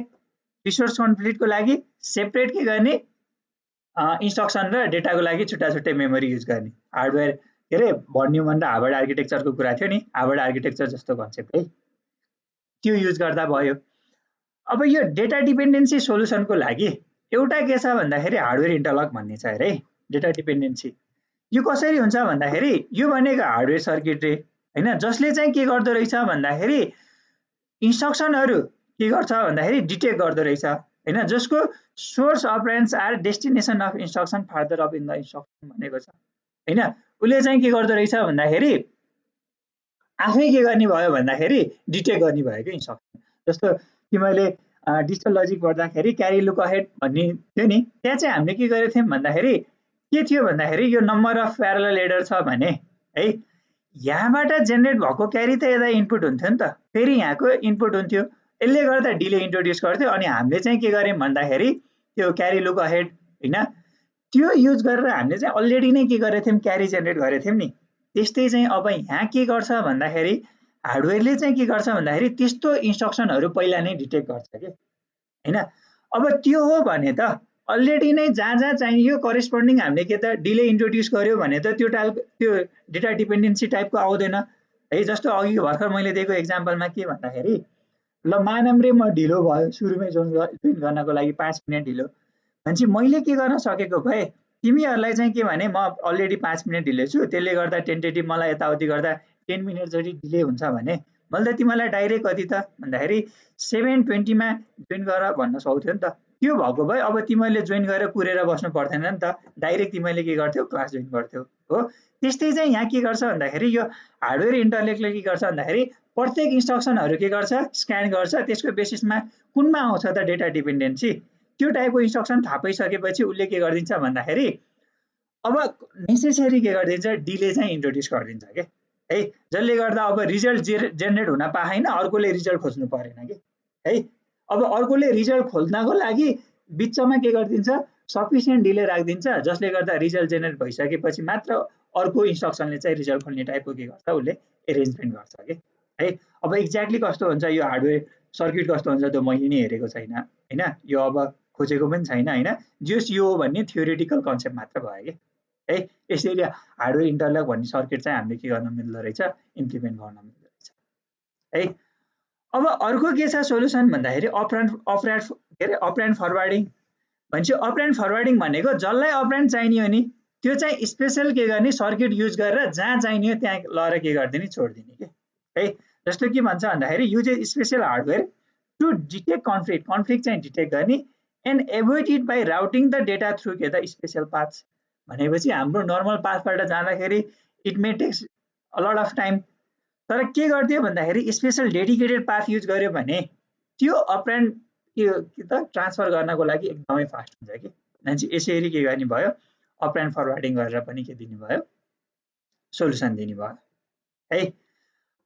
रिसोर्स कन्फ्लिक्टको लागि सेपरेट के गर्ने, इन्स्ट्रक्सन र डेटाको लागि छुट्टा छुट्टै मेमोरी युज गर्ने। हार्डवेयर के अरे भन न्युमन र हार्वर्ड आर्किटेक्चरको कुरा थियो नि, हार्वर्ड आर्किटेक्चर जस्तो कन्सेप्ट है, त्यो युज गर्दा भयो। अब यो डेटा डिपेन्डेन्सी सोल्युसनको लागि एउटा के छ भन्दाखेरि हार्डवेयर इन्टरलक भन्ने छ है। डेटा डिपेन्डेन्सी यो कसरी हुन्छ भन्दाखेरि यो भनेको हार्डवेयर सर्किटरी हैन, जसले चाहिँ के गर्दो रहेछ भन्दाखेरि इन्स्ट्रक्सनहरू के गर्छ भन्दाखेरि डिटेक्ट गर्दो रहेछ हैन, जसको source operands or destination of instruction further of in the instruction भनेको छ हैन। उसले चाहिँ के गर्दो रहेछ भन्दाखेरि आफै के गर्ने भयो भन्दाखेरि डिटेक्ट गर्ने भयो कि इन्स्ट्रक्सन। जस्तो तिमीले डिजिटल लजिक पढ्दाखेरि क्यारी लुक अहेड भन्ने थियो नि, त्यहाँ चाहिँ हामीले के गरेको थियौँ भन्दाखेरि के थियो भन्दाखेरि यो नम्बर अफ प्यारलल एडर छ भने है, यहाँबाट जेनेरेट भएको क्यारी त यता इनपुट हुन्थ्यो नि त, फेरि यहाँको इनपुट हुन्थ्यो, यसले गर्दा डिले इन्ट्रोड्युस गर्थ्यो। अनि हामीले चाहिँ के गर्यौँ भन्दाखेरि त्यो क्यारी लुक अहेड होइन, त्यो युज गरेर हामीले चाहिँ अलरेडी नै के गरेको थियौँ, क्यारी जेनेरेट गरेको थियौँ नि। त्यस्तै चाहिँ अब यहाँ के गर्छ भन्दाखेरि हार्डवेयरले चाहिँ के गर्छ भन्दाखेरि त्यस्तो इन्स्ट्रक्सनहरू पहिला नै डिटेक्ट गर्छ कि होइन। अब त्यो हो भने त अलरेडी नै जहाँ जहाँ चाहियो करेस्पोन्डिङ हामीले के त डिले इन्ट्रोड्युस गर्यो भने त त्यो डेटा डिपेन्डेन्सी टाइपको आउँदैन है। जस्तो अघि भर्खर मैले दिएको एक्जाम्पलमा के भन्दाखेरि ल मानौँ रे म ढिलो भयो सुरुमै जोइन गर्नको लागि 5 मिनट ढिलो भनेपछि मैले के गर्न सकेको भए तिमीहरूलाई चाहिँ के भने म अलरेडी 5 मिनट ढिलो छु, त्यसले गर्दा टेन्टेटिभ मलाई यताउति गर्दा 10 मिनट जति डिले हुन्छ भने मैले त तिमीलाई डाइरेक्ट कति त भन्दाखेरि 7:20 मा जोइन गर भन्न सक्थ्यो नि त। त्यो भएको भए अब तिमीले जोइन गरेर कुरेर बस्नु पर्दैन नि त, डाइरेक्ट तिमीले के गर्थ्यौ, क्लास जोइन गर्थ्यौ हो। त्यस्तै चाहिँ यहाँ के गर्छ भन्दाखेरि यो हार्डवेयर इन्टरलेक्टले के गर्छ भन्दाखेरि प्रत्येक इन्स्ट्रक्सनहरू के गर्छ, स्क्यान गर्छ, त्यसको बेसिसमा कुनमा आउँछ त डेटा डिपेन्डेन्सी, त्यो टाइपको इन्स्ट्रक्सन थाहा पाइसकेपछि उसले के गरिदिन्छ भन्दाखेरि अब नेसेसरी के गरिदिन्छ, डिले चाहिँ इन्ट्रोड्युस गरिदिन्छ के है, जसले गर्दा अब रिजल्ट जेनेरेट हुन पाएन, अर्कोले रिजल्ट खोज्नु परेन कि है। अब अर्कोले रिजल्ट खोज्नको लागि बिचमा के गरिदिन्छ, सफिसियन्ट डिले राखिदिन्छ, जसले गर्दा रिजल्ट जेनेरेट भइसकेपछि मात्र अर्को इन्स्ट्रक्सनले चाहिँ रिजल्ट खोल्ने टाइपको के गर्छ, उसले एरेन्जमेन्ट गर्छ कि है। अब एक्ज्याक्टली कस्तो हुन्छ यो हार्डवेयर सर्किट कस्तो हुन्छ त्यो मैले नै हेरेको छैन होइन, यो अब खोजेको पनि छैन होइन, जस यो हो भन्ने थियोरिटिकल कन्सेप्ट मात्र भयो कि है। यसरी हार्डवेयर इन्टरलक भन्ने सर्किट चाहिँ हामीले के गर्न मिल्दो रहेछ, इम्प्लिमेन्ट गर्न मिल्दो रहेछ है। अब अर्को के छ सोल्युसन भन्दाखेरि अपरेन्ड फरवार्डिङ भन्छ। अपरेन्ड फरवार्डिङ भनेको जसलाई अपरेन्ड चाहिने हो नि त्यो चाहिँ स्पेसल के गर्ने, सर्किट युज गरेर जहाँ चाहिने हो त्यहाँ लगेर के गरिदिने, छोडिदिने कि है। जस्तो के भन्छ भन्दाखेरि use a special hardware to detect conflict चाहिँ डिटेक्ट गर्ने and avoid it by routing the data through के त स्पेसल पाथ्स। भनेपछि हाम्रो नर्मल पाथबाट जाँदाखेरि it may takes a lot of time, तर के गरिदियो भन्दाखेरि स्पेसल डेडिकेटेड पाथ युज गर्यो भने त्यो अपरेन्ड के त ट्रान्सफर गर्नको लागि एकदमै फास्ट हुन्छ कि। मान्छे यसरी के गर्ने भयो, अपरेन्ड फरवार्डिङ गरेर पनि के दिने भयो, सोल्युसन दिने भयो है।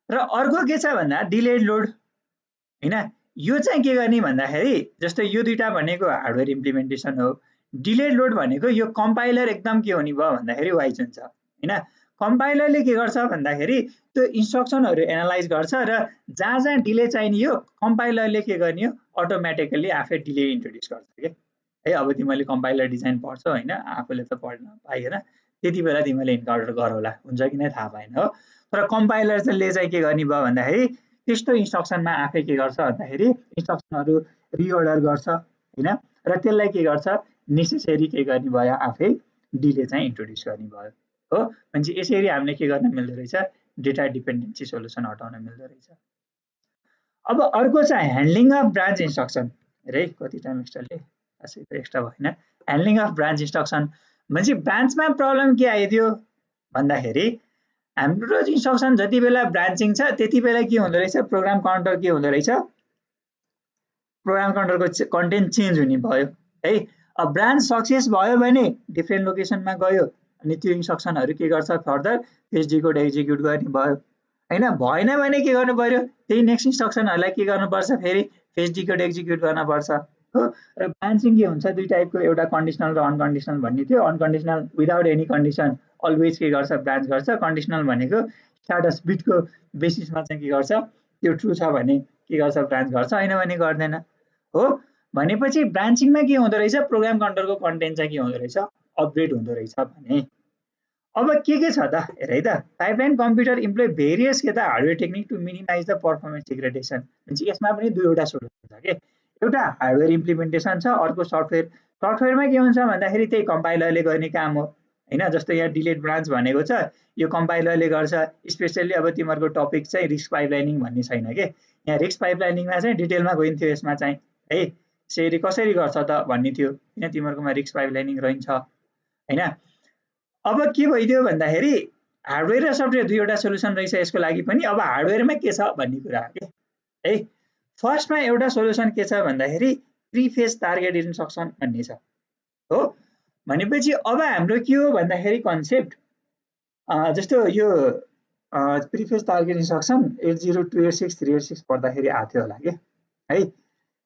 र अर्को के छ भन्दा डिलेड लोड होइन, यो चाहिँ के गर्ने भन्दाखेरि जस्तो यो दुईटा भनेको हार्डवेयर इम्प्लिमेन्टेसन हो, डिलेड लोड भनेको यो कम्पाइलर एकदम के हुने भयो भन्दाखेरि वाइज हुन्छ होइन। कम्पाइलरले के गर्छ भन्दाखेरि त्यो इन्स्ट्रक्सनहरू एनालाइज गर्छ र जहाँ जहाँ डिले चाहिने हो कम्पाइलरले के गर्ने हो, अटोमेटिकली आफै डिले इन्ट्रोड्युस गर्छ कि है। अब तिमीले कम्पाइलर डिजाइन पढ्छौ होइन, आफूले त पढ्न पाइएन, त्यति बेला तिमीले इन्काउन्टर गरौला, हुन्छ कि नै थाहा पाएन हो। तर कम्पाइलरले चाहिँ के गर्ने भयो भन्दाखेरि त्यस्तो इन्स्ट्रक्सनमा आफै के गर्छ भन्दाखेरि इन्स्ट्रक्सनहरू रिअर्डर गर्छ होइन, र त्यसलाई के गर्छ, नेसेसरी के गर्ने भयो, आफै डिले चाहिँ इन्ट्रोड्युस गर्ने भयो हो। भनेपछि यसरी हामीले के गर्न मिल्दो रहेछ, डेटा डिपेन्डेन्सी सोल्युसन हटाउन मिल्दो रहेछ। अब अर्को छ ह्यान्डलिङ अफ ब्रान्च इन्स्ट्रक्सन है, कति टाइम एक्स्ट्राले एक्स्ट्रा भएन। ह्यान्डलिङ अफ ब्रान्च इन्स्ट्रक्सन भनेपछि ब्रान्चमा प्रब्लम के आइदियो भन्दाखेरि हाम्रो इन्स्ट्रक्सन जति बेला ब्रान्चिङ छ त्यति बेला के हुँदो रहेछ, प्रोग्राम काउन्टर के हुँदो रहेछ, प्रोग्राम काउन्टरको कन्टेन्ट चेन्ज हुने भयो है। अब ब्रान्च सक्सेस भयो भने डिफ्रेन्ट लोकेसनमा गयो अनि त्यो इन्स्ट्रक्सनहरू के गर्छ, फर्दर फेच डिकोड एक्जिक्युट गर्ने भयो होइन। भएन भने के गर्नु पर्यो, त्यही नेक्स्ट इन्स्ट्रक्सनहरूलाई के गर्नुपर्छ, फेरि फेच डिकोड एक्जिक्युट गर्नुपर्छ हो। र ब्रान्चिङ के हुन्छ, दुई टाइपको, एउटा कन्डिसनल र अनकन्डिसनल भन्ने थियो। Unconditional without any condition always के गर्छ, ब्रान्च गर्छ। कन्डिसनल भनेको स्ट्याटस बिटको बेसिसमा चाहिँ के गर्छ, त्यो ट्रु छ भने के गर्छ, ब्रान्च गर्छ, होइन भने गर्दैन हो। भनेपछि ब्रान्चिङमा के हुँदो रहेछ, प्रोग्राम काउन्टरको कन्टेन्ट चाहिँ के हुँदो रहेछ, अपग्रेड हुँदो रहेछ भने। अब के छ त हेर है त, पाइपलाइन कम्प्युटर इम्प्लोय भेरियस के त hardware technique to minimise the performance degradation. भनेपछि यसमा पनि दुईवटा सोल्युसन छ के, एउटा हार्डवेयर इम्प्लिमेन्टेसन छ, अर्को सफ्टवेयर। सफ्टवेयरमा के हुन्छ भन्दाखेरि त्यही कम्पाइलरले गर्ने काम हो होइन। जस्तो यहाँ डिलेट ब्रान्च भनेको छ, यो कम्पाइलरले गर्छ। स्पेसल्ली अब तिमीहरूको टपिक चाहिँ रिस्क पाइपलाइनिङ भन्ने छैन के, यहाँ रिस्क पाइपलाइनिङमा चाहिँ डिटेलमा गइन्थ्यो यसमा चाहिँ है, यसरी कसरी गर्छ त भन्ने थियो होइन, तिमीहरूकोमा रिस्क पाइपलाइनिङ रहन्छ होइन। अब के भइदियो भन्दाखेरि हार्डवेयर र सफ्टवेयर दुईवटा सोल्युसन रहेछ यसको लागि पनि। अब हार्डवेयरमा के छ भन्ने कुरा हो कि है, फर्स्टमा एउटा सोलुसन के छ भन्दाखेरि प्रिफेज टार्गेट इन्स्ट्रक्सन भन्ने छ हो। भनेपछि अब हाम्रो के हो भन्दाखेरि कन्सेप्ट जस्तो यो प्रिफेज टार्गेट इन्स्ट्रक्सन 80286 पढ्दाखेरि आएको थियो होला कि है।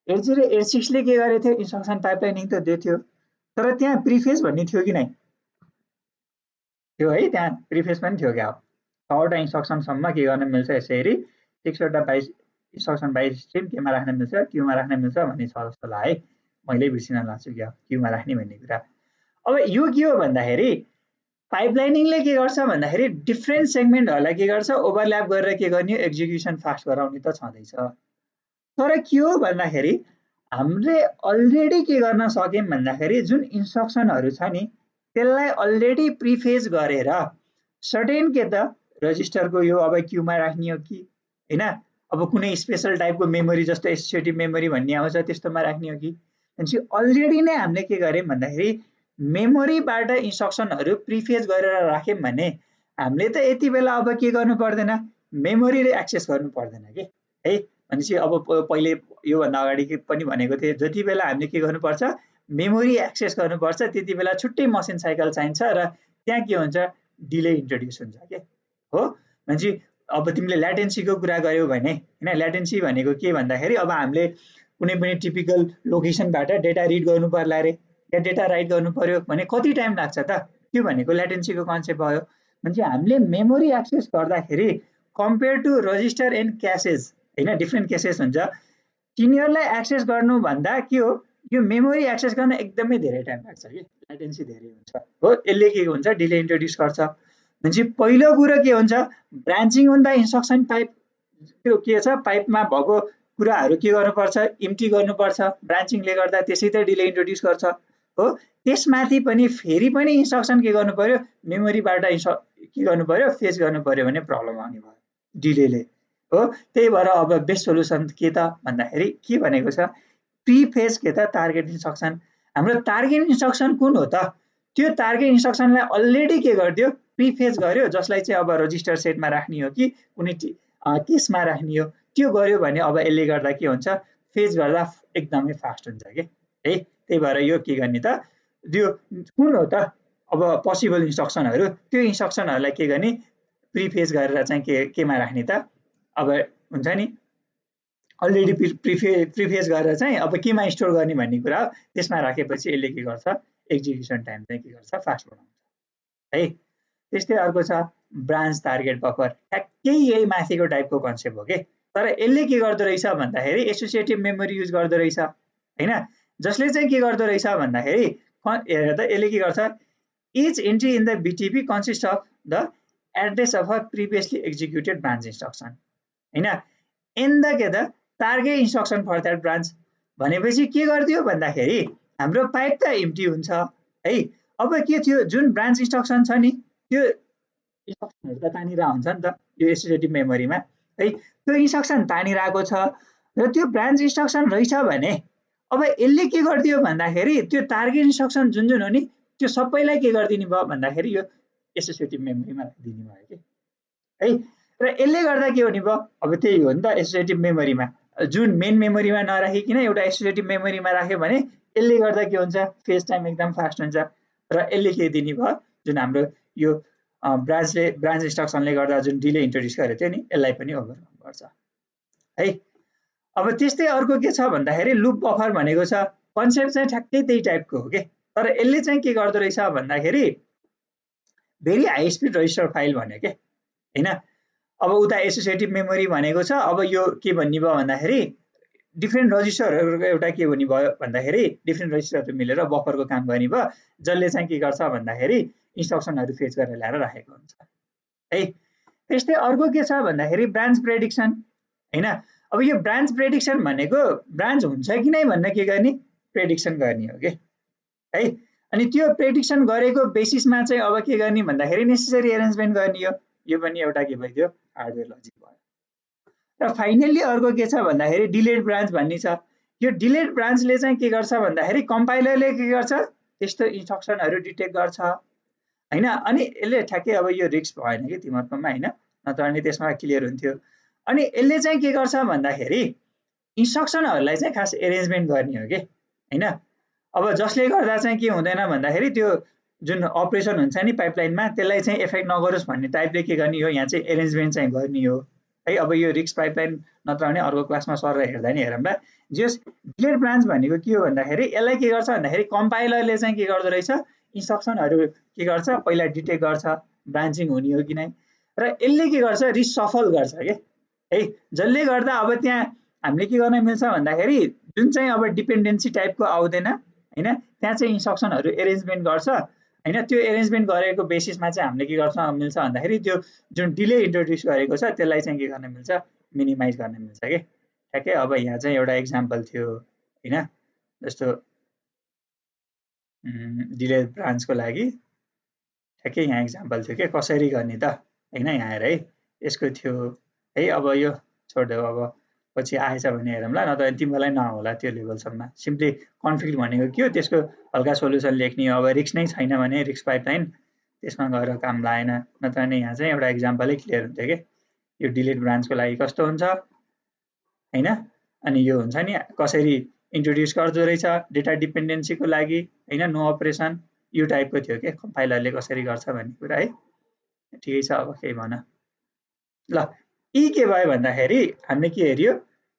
8086 ले के गरेको थियो इन्स्ट्रक्सन पाइपलाइनिङ त दिएको थियो, तर त्यहाँ प्रिफेज भन्ने थियो कि नै थियो है, त्यहाँ प्रिफेज पनि थियो क्या। 6वटा इन्स्ट्रक्सनसम्म के गर्न मिल्छ यसरी 6वटा 22 इन्स्ट्रक्सन 22 स्ट्रिम केमा राख्न मिल्छ क्यूमा राख्न मिल्छ भन्ने छ जस्तो लाग्यो है, मैले बिर्सिन लाग्छु क्या क्यूमा राख्ने भन्ने कुरा। अब यो के हो भन्दाखेरि पाइपलाइनिङले के गर्छ भन्दाखेरि डिफ्रेन्ट सेगमेन्टहरूलाई के गर्छ ओभरल्याप गरेर के गर्ने एक्जिक्युसन फास्ट गराउने त छँदैछ, तर के हो भन्दाखेरि हामीले अलरेडी के गर्न सक्यौँ भन्दाखेरि जुन इन्स्ट्रक्सनहरू छ नि त्यसलाई अलरेडी प्रिफेज गरेर सर्टेन के त रजिस्टरको यो अब क्यूमा राख्ने हो कि हैन, अब कुनै स्पेशल टाइपको मेमोरी जस्तो एसोसिएटिभ मेमोरी भन्ने आउँछ त्यस्तोमा राख्ने हो कि, भनेपछि अलरेडी नै हामीले के गर्यौँ भन्दाखेरि मेमोरीबाट इन्स्ट्रक्सनहरू प्रिफेज गरेर राख्यौँ भने हामीले त यति बेला अब के गर्नु पर्दैन मेमोरी एक्सेस गर्नु पर्दैन कि है। भनेपछि अब पहिले योभन्दा अगाडि पनि भनेको थिएँ जति बेला हामीले के गर्नुपर्छ मेमोरी एक्सेस गर्नुपर्छ त्यति बेला छुट्टै मसिन साइकल चाहिन्छ र त्यहाँ के हुन्छ डिले इन्ट्रोड्युस हुन्छ के हो। भनेपछि अब तिमीले ल्याटेन्सीको कुरा गर्यौ भने हैन, ल्याटेन्सी भनेको के भन्दाखेरि अब हामीले कुनै पनि टिपिकल लोकेसनबाट डेटा रिड गर्नु पर्ला रे या डेटा राइट गर्नु पर्यो भने कति टाइम लाग्छ त, त्यो भनेको ल्याटेन्सीको कन्सेप्ट भयो। भनेपछि हामीले मेमोरी एक्सेस गर्दाखेरि कम्पेयर टु रजिस्टर एन्ड क्यासेज हैन, डिफ्रेन्ट क्यासेज हुन्छ, तिनीहरूलाई एक्सेस गर्नुभन्दा के हो यो मेमोरी एक्सेस गर्न एकदमै धेरै टाइम लाग्छ कि ल्याटेन्सी धेरै हुन्छ हो। यसले के हुन्छ डिले इन्ट्रोड्युस गर्छ। भनेपछि पहिलो कुरो के हुन्छ ब्रान्चिङ अन द इन्स्ट्रक्सन पाइप, त्यो के छ पाइपमा भएको कुराहरू के गर्नुपर्छ इम्टी गर्नुपर्छ, ब्रान्चिङले गर्दा त्यसै त डिले इन्ट्रोड्युस गर्छ हो। त्यसमाथि पनि फेरि पनि इन्स्ट्रक्सन के गर्नु पर्यो मेमोरीबाट के गर्नु पर्यो फेच गर्नु पर्यो भने प्रब्लम आउने भयो डिलेले हो। त्यही भएर अब बेस्ट सोलुसन के त भन्दाखेरि के भनेको छ प्रिफेज के त टार्गेट इन्स्ट्रक्सन। हाम्रो टार्गेट इन्स्ट्रक्सन कुन हो त, त्यो टार्गेट इन्स्ट्रक्सनलाई अलरेडी के गरिदियो प्रिफेज गर्यो, जसलाई चाहिँ अब रजिस्टर सेटमा राख्ने हो कि कुनै केसमा राख्ने हो त्यो गर्यो भने अब यसले गर्दा के हुन्छ फेज गर्दा एकदमै फास्ट हुन्छ कि है। त्यही भएर यो के गर्ने त त्यो कुन हो त अब पोसिबल इन्स्ट्रक्सनहरू, त्यो इन्स्ट्रक्सनहरूलाई के गर्ने प्रिफेज गरेर चाहिँ केमा राख्ने त अब हुन्छ नि अलरेडी प्रिफेज गरेर चाहिँ अब केमा स्टोर गर्ने भन्ने कुरा हो, त्यसमा राखेपछि यसले के गर्छ एक्जिक्युसन टाइम चाहिँ के गर्छ फास्ट बनाउँछ है। त्यस्तै अर्को छ ब्रान्च टार्गेट बफर, ठ्याक्कै यही माथिको टाइपको कन्सेप्ट हो कि, तर यसले के गर्दो रहेछ भन्दाखेरि एसोसिएटिभ मेमोरी युज गर्दो रहेछ हैन, जसले चाहिँ के गर्दो रहेछ भन्दाखेरि हेर त यसले के गर्छ each entry in the BTP consist of the address of a previously executed branch instruction हैन इन द के the target instruction for that branch. भनेपछि के गरिदियो भन्दाखेरि हाम्रो पाइप त इम्टी हुन्छ है। अब के थियो जुन ब्रान्च इन्स्ट्रक्सन छ नि त्यो इन्स्ट्रक्सनहरू त तानिरहेको हुन्छ नि त यो एसोसिएटिभ मेमोरीमा है, त्यो इन्स्ट्रक्सन तानिरहेको छ र त्यो ब्रान्च इन्स्ट्रक्सन रहेछ भने अब यसले के गरिदियो भन्दाखेरि त्यो टार्गेट इन्स्ट्रक्सन जुन जुन हो नि त्यो सबैलाई के गरिदिने भयो भन्दाखेरि यो एसोसिएटिभ मेमोरीमा राखिदिने भयो कि है। र यसले गर्दा के हुने भयो अब त्यही हो नि त एसोसिएटिभ मेमोरीमा जुन मेन मेमोरीमा नराखिकन एउटा एसोसिएटिभ मेमोरीमा राख्यो भने यसले गर्दा के हुन्छ फेज टाइम एकदम फास्ट हुन्छ र यसले के दिने भयो जुन हाम्रो यो ब्रान्च इन्स्ट्रक्सनले गर्दा जुन डिले इन्ट्रोड्युस गरेको थियो नि यसलाई पनि ओभरकम गर्छ है। अब त्यस्तै अर्को के छ भन्दाखेरि लुप बफर भनेको छ कन्सेप्ट चाहिँ ठ्याक्कै त्यही टाइपको हो कि, तर यसले चाहिँ के गर्दो रहेछ भन्दाखेरि very high speed register file भन्यो के हैन। अब उता एसोसिएटिभ मेमोरी भनेको छ, अब यो के भन्ने भयो भन्दाखेरि डिफ्रेन्ट रजिस्टरहरूको एउटा के हुने भयो भन्दाखेरि डिफ्रेन्ट रजिस्टरहरू मिलेर बफरको काम गर्ने भयो, जसले चाहिँ के गर्छ भन्दाखेरि इन्स्ट्रक्सनहरू फेच गरेर ल्याएर राखेको हुन्छ है। त्यस्तै अर्को के छ भन्दाखेरि ब्रान्च प्रेडिक्सन हैन। अब यो ब्रान्च प्रेडिक्सन भनेको ब्रान्च हुन्छ कि नै भनेर के गर्ने प्रेडिक्सन गर्ने हो कि है। अनि त्यो प्रेडिक्सन गरेको बेसिसमा चाहिँ अब के गर्ने भन्दाखेरि नेसेसरी एरेन्जमेन्ट गर्ने हो, यो पनि एउटा के भइदियो हार्डवेयर लजिक भयो। र फाइनल्ली अर्को के छ भन्दाखेरि डिलेड ब्रान्च भन्ने छ। यो डिलेड ब्रान्चले चाहिँ के गर्छ भन्दाखेरि कम्पाइलरले के गर्छ त्यस्तो इन्स्ट्रक्सनहरू डिटेक्ट गर्छ हैन। अनि यसले ठ्याक्कै अब यो रिस्क भएन कि तिमीहरूकोमा हैन, नत्र भने त्यसमा क्लियर हुन्थ्यो। अनि यसले चाहिँ के गर्छ भन्दाखेरि इन्स्ट्रक्सनहरूलाई चाहिँ खास एरेन्जमेन्ट गर्ने हो कि हैन। अब जसले गर्दा चाहिँ के हुँदैन भन्दाखेरि त्यो जुन अपरेसन हुन्छ नि पाइपलाइनमा त्यसलाई चाहिँ इफेक्ट नगरोस् भन्ने टाइपले के गर्ने हो, यहाँ चाहिँ एरेन्जमेन्ट चाहिँ गर्ने हो है। अब यो रिक्स पाइपलाइन नत्र भने अर्को क्लासमा सर हेर्दा नि हेरौँला। जस डिलेड ब्रान्च भनेको के हो भन्दाखेरि यसलाई के गर्छ भन्दाखेरि कम्पाइलरले चाहिँ के गर्दो रहेछ, इन्स्ट्रक्सनहरू के गर्छ पहिला डिटेक्ट गर्छ ब्रान्चिङ हुने हो कि नै, र यसले के गर्छ रिसफल गर्छ के है। जसले गर्दा अब त्यहाँ हामीले के गर्न मिल्छ भन्दाखेरि जुन चाहिँ अब डिपेन्डेन्सी टाइपको आउँदैन हैन, त्यहाँ चाहिँ इन्स्ट्रक्सनहरू एरेन्जमेन्ट गर्छ हैन। त्यो एरेन्जमेन्ट गरेको बेसिसमा चाहिँ हामीले के गर्न मिल्छ भन्दाखेरि त्यो जुन डिले इन्ट्रोड्युस गरेको छ त्यसलाई चाहिँ के गर्न मिल्छ, मिनिमाइज गर्न मिल्छ के। ठ्याक्कै अब यहाँ चाहिँ एउटा एक्जाम्पल थियो हैन, जस्तो डिले ब्रान्चको लागि ठ्याक्कै यहाँ एक्जाम्पल थियो के कसरी गर्ने त हैन। यहाँ हेर है, यसको थियो है। अब यो छोडिदेऊ, अब पछि आएछ भने हेरौँला, नत्र तिमीलाई नहोला त्यो लेभलसम्म। सिम्पली कन्फ्लिक्ट भनेको के हो त्यसको हल्का सोल्युसन लेख्ने हो। अब रिक्स नै छैन भने रिक्स पाइपलाइन त्यसमा गएर काम लागेन, नत्र भने यहाँ चाहिँ एउटा एक्जाम्पलै क्लियर हुन्थ्यो कि यो डिलिट ब्रान्चको लागि कस्तो हुन्छ हैन। अनि यो हुन्छ नि कसरी इन्ट्रोड्युस गर्दो रहेछ डेटा डिपेन्डेन्सीको लागि हैन, नो अपरेसन यो टाइपको थियो के कम्पाइलरले कसरी गर्छ भन्ने कुरा है। ठिकै छ, अब केही भन ल। यी के भयो भन्दाखेरि हामीले के हेऱ्यो,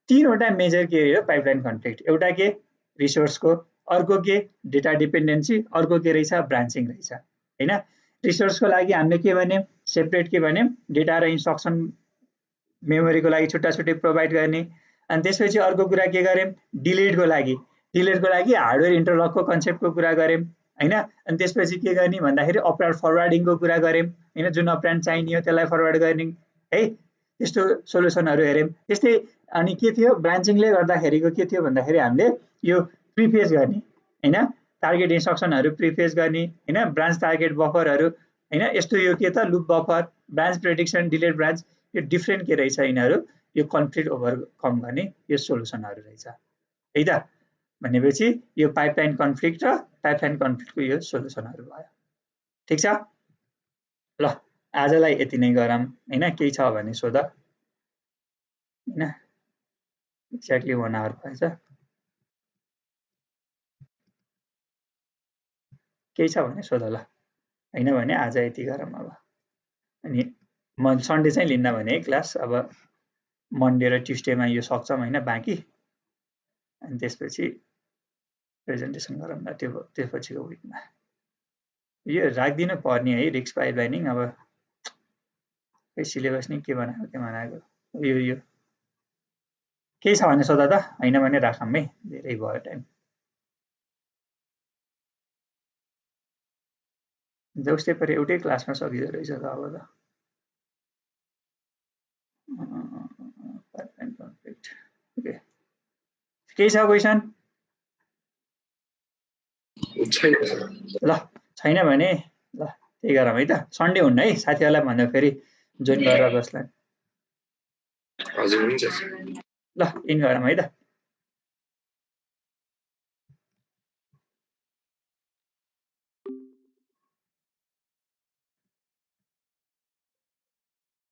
तीनवटा मेजर के हेऱ्यो पाइपलाइन कन्फ्लिक्ट। एउटा के रिसोर्सको, अर्को के डेटा डिपेन्डेन्सी, अर्को के रहेछ ब्रान्चिङ रहेछ हैन। रिसोर्सको लागि हामीले के भन्यौँ, सेपरेट के भन्यौँ, डेटा र इन्स्ट्रक्सन मेमोरीको लागि छुट्टा छुट्टै प्रोभाइड गर्ने। अनि त्यसपछि अर्को कुरा के गर्यौँ, डिलेटको लागि हार्डवेयर इन्टरलकको कन्सेप्टको कुरा गर्यौँ हैन। अनि त्यसपछि के गर्ने भन्दाखेरि अपरेन्ड फरवार्डिङको कुरा गर्यौँ हैन, जुन अपरेन्ड चाहिने हो त्यसलाई फरवार्ड गर्ने है, त्यस्तो सोल्युसनहरू हेऱ्यौँ। त्यस्तै अनि के थियो ब्रान्चिङले गर्दाखेरिको के थियो भन्दाखेरि हामीले यो प्रिफेस गर्ने हैन, टार्गेट इन्स्ट्रक्सनहरू प्रिफेस गर्ने हैन, ब्रान्च टार्गेट बफरहरू हैन, यस्तो यो के त loop buffer, branch prediction, delayed branch, यो डिफ्रेन्ट के रहेछ यिनीहरू, यो कन्फ्लिक्ट ओभरकम गर्ने यो सोल्युसनहरू रहेछ है त। भनेपछि यो पाइपलाइन कन्फ्लिक्ट र पाइपलाइन कन्फ्लिक्टको यो सोल्युसनहरू भयो। ठिक छ ल, आजलाई यति नै गरौँ हैन। केही छ भने सोध हैन, एक्ज्याक्टली 1 आवर भएछ। केही छ भने सोध ल, हैन भने आज यति गरौँ अब। अनि म सन्डे चाहिँ लिन्न भने क्लास, अब मन्डे र ट्युसडेमा यो सक्छौँ हैन बाँकी। अनि त्यसपछि प्रेजेन्टेसन गरौँ न त्यो त्यसपछिको विकमा। यो राखिदिनु पर्ने है रिक्स पाइपलाइनिङ। अब खै सिलेबस नि के बनाएको यो केही छ भने सोध त, हैन भने राखौँ है, धेरै भयो टाइम। जस्तै पर एउटै क्लासमा सकिँदो रहेछ त अब त। पाइपलाइन कन्फ्लिक्ट ओके, केही छ क्वेसन? ल छैन भने ल त्यही गरौँ है त। सन्डे हुन्न है, साथीहरूलाई भन्दा फेरि जोइन गरेर बस्ला। हजुर हुन्छ ल, इन गरौँ है त।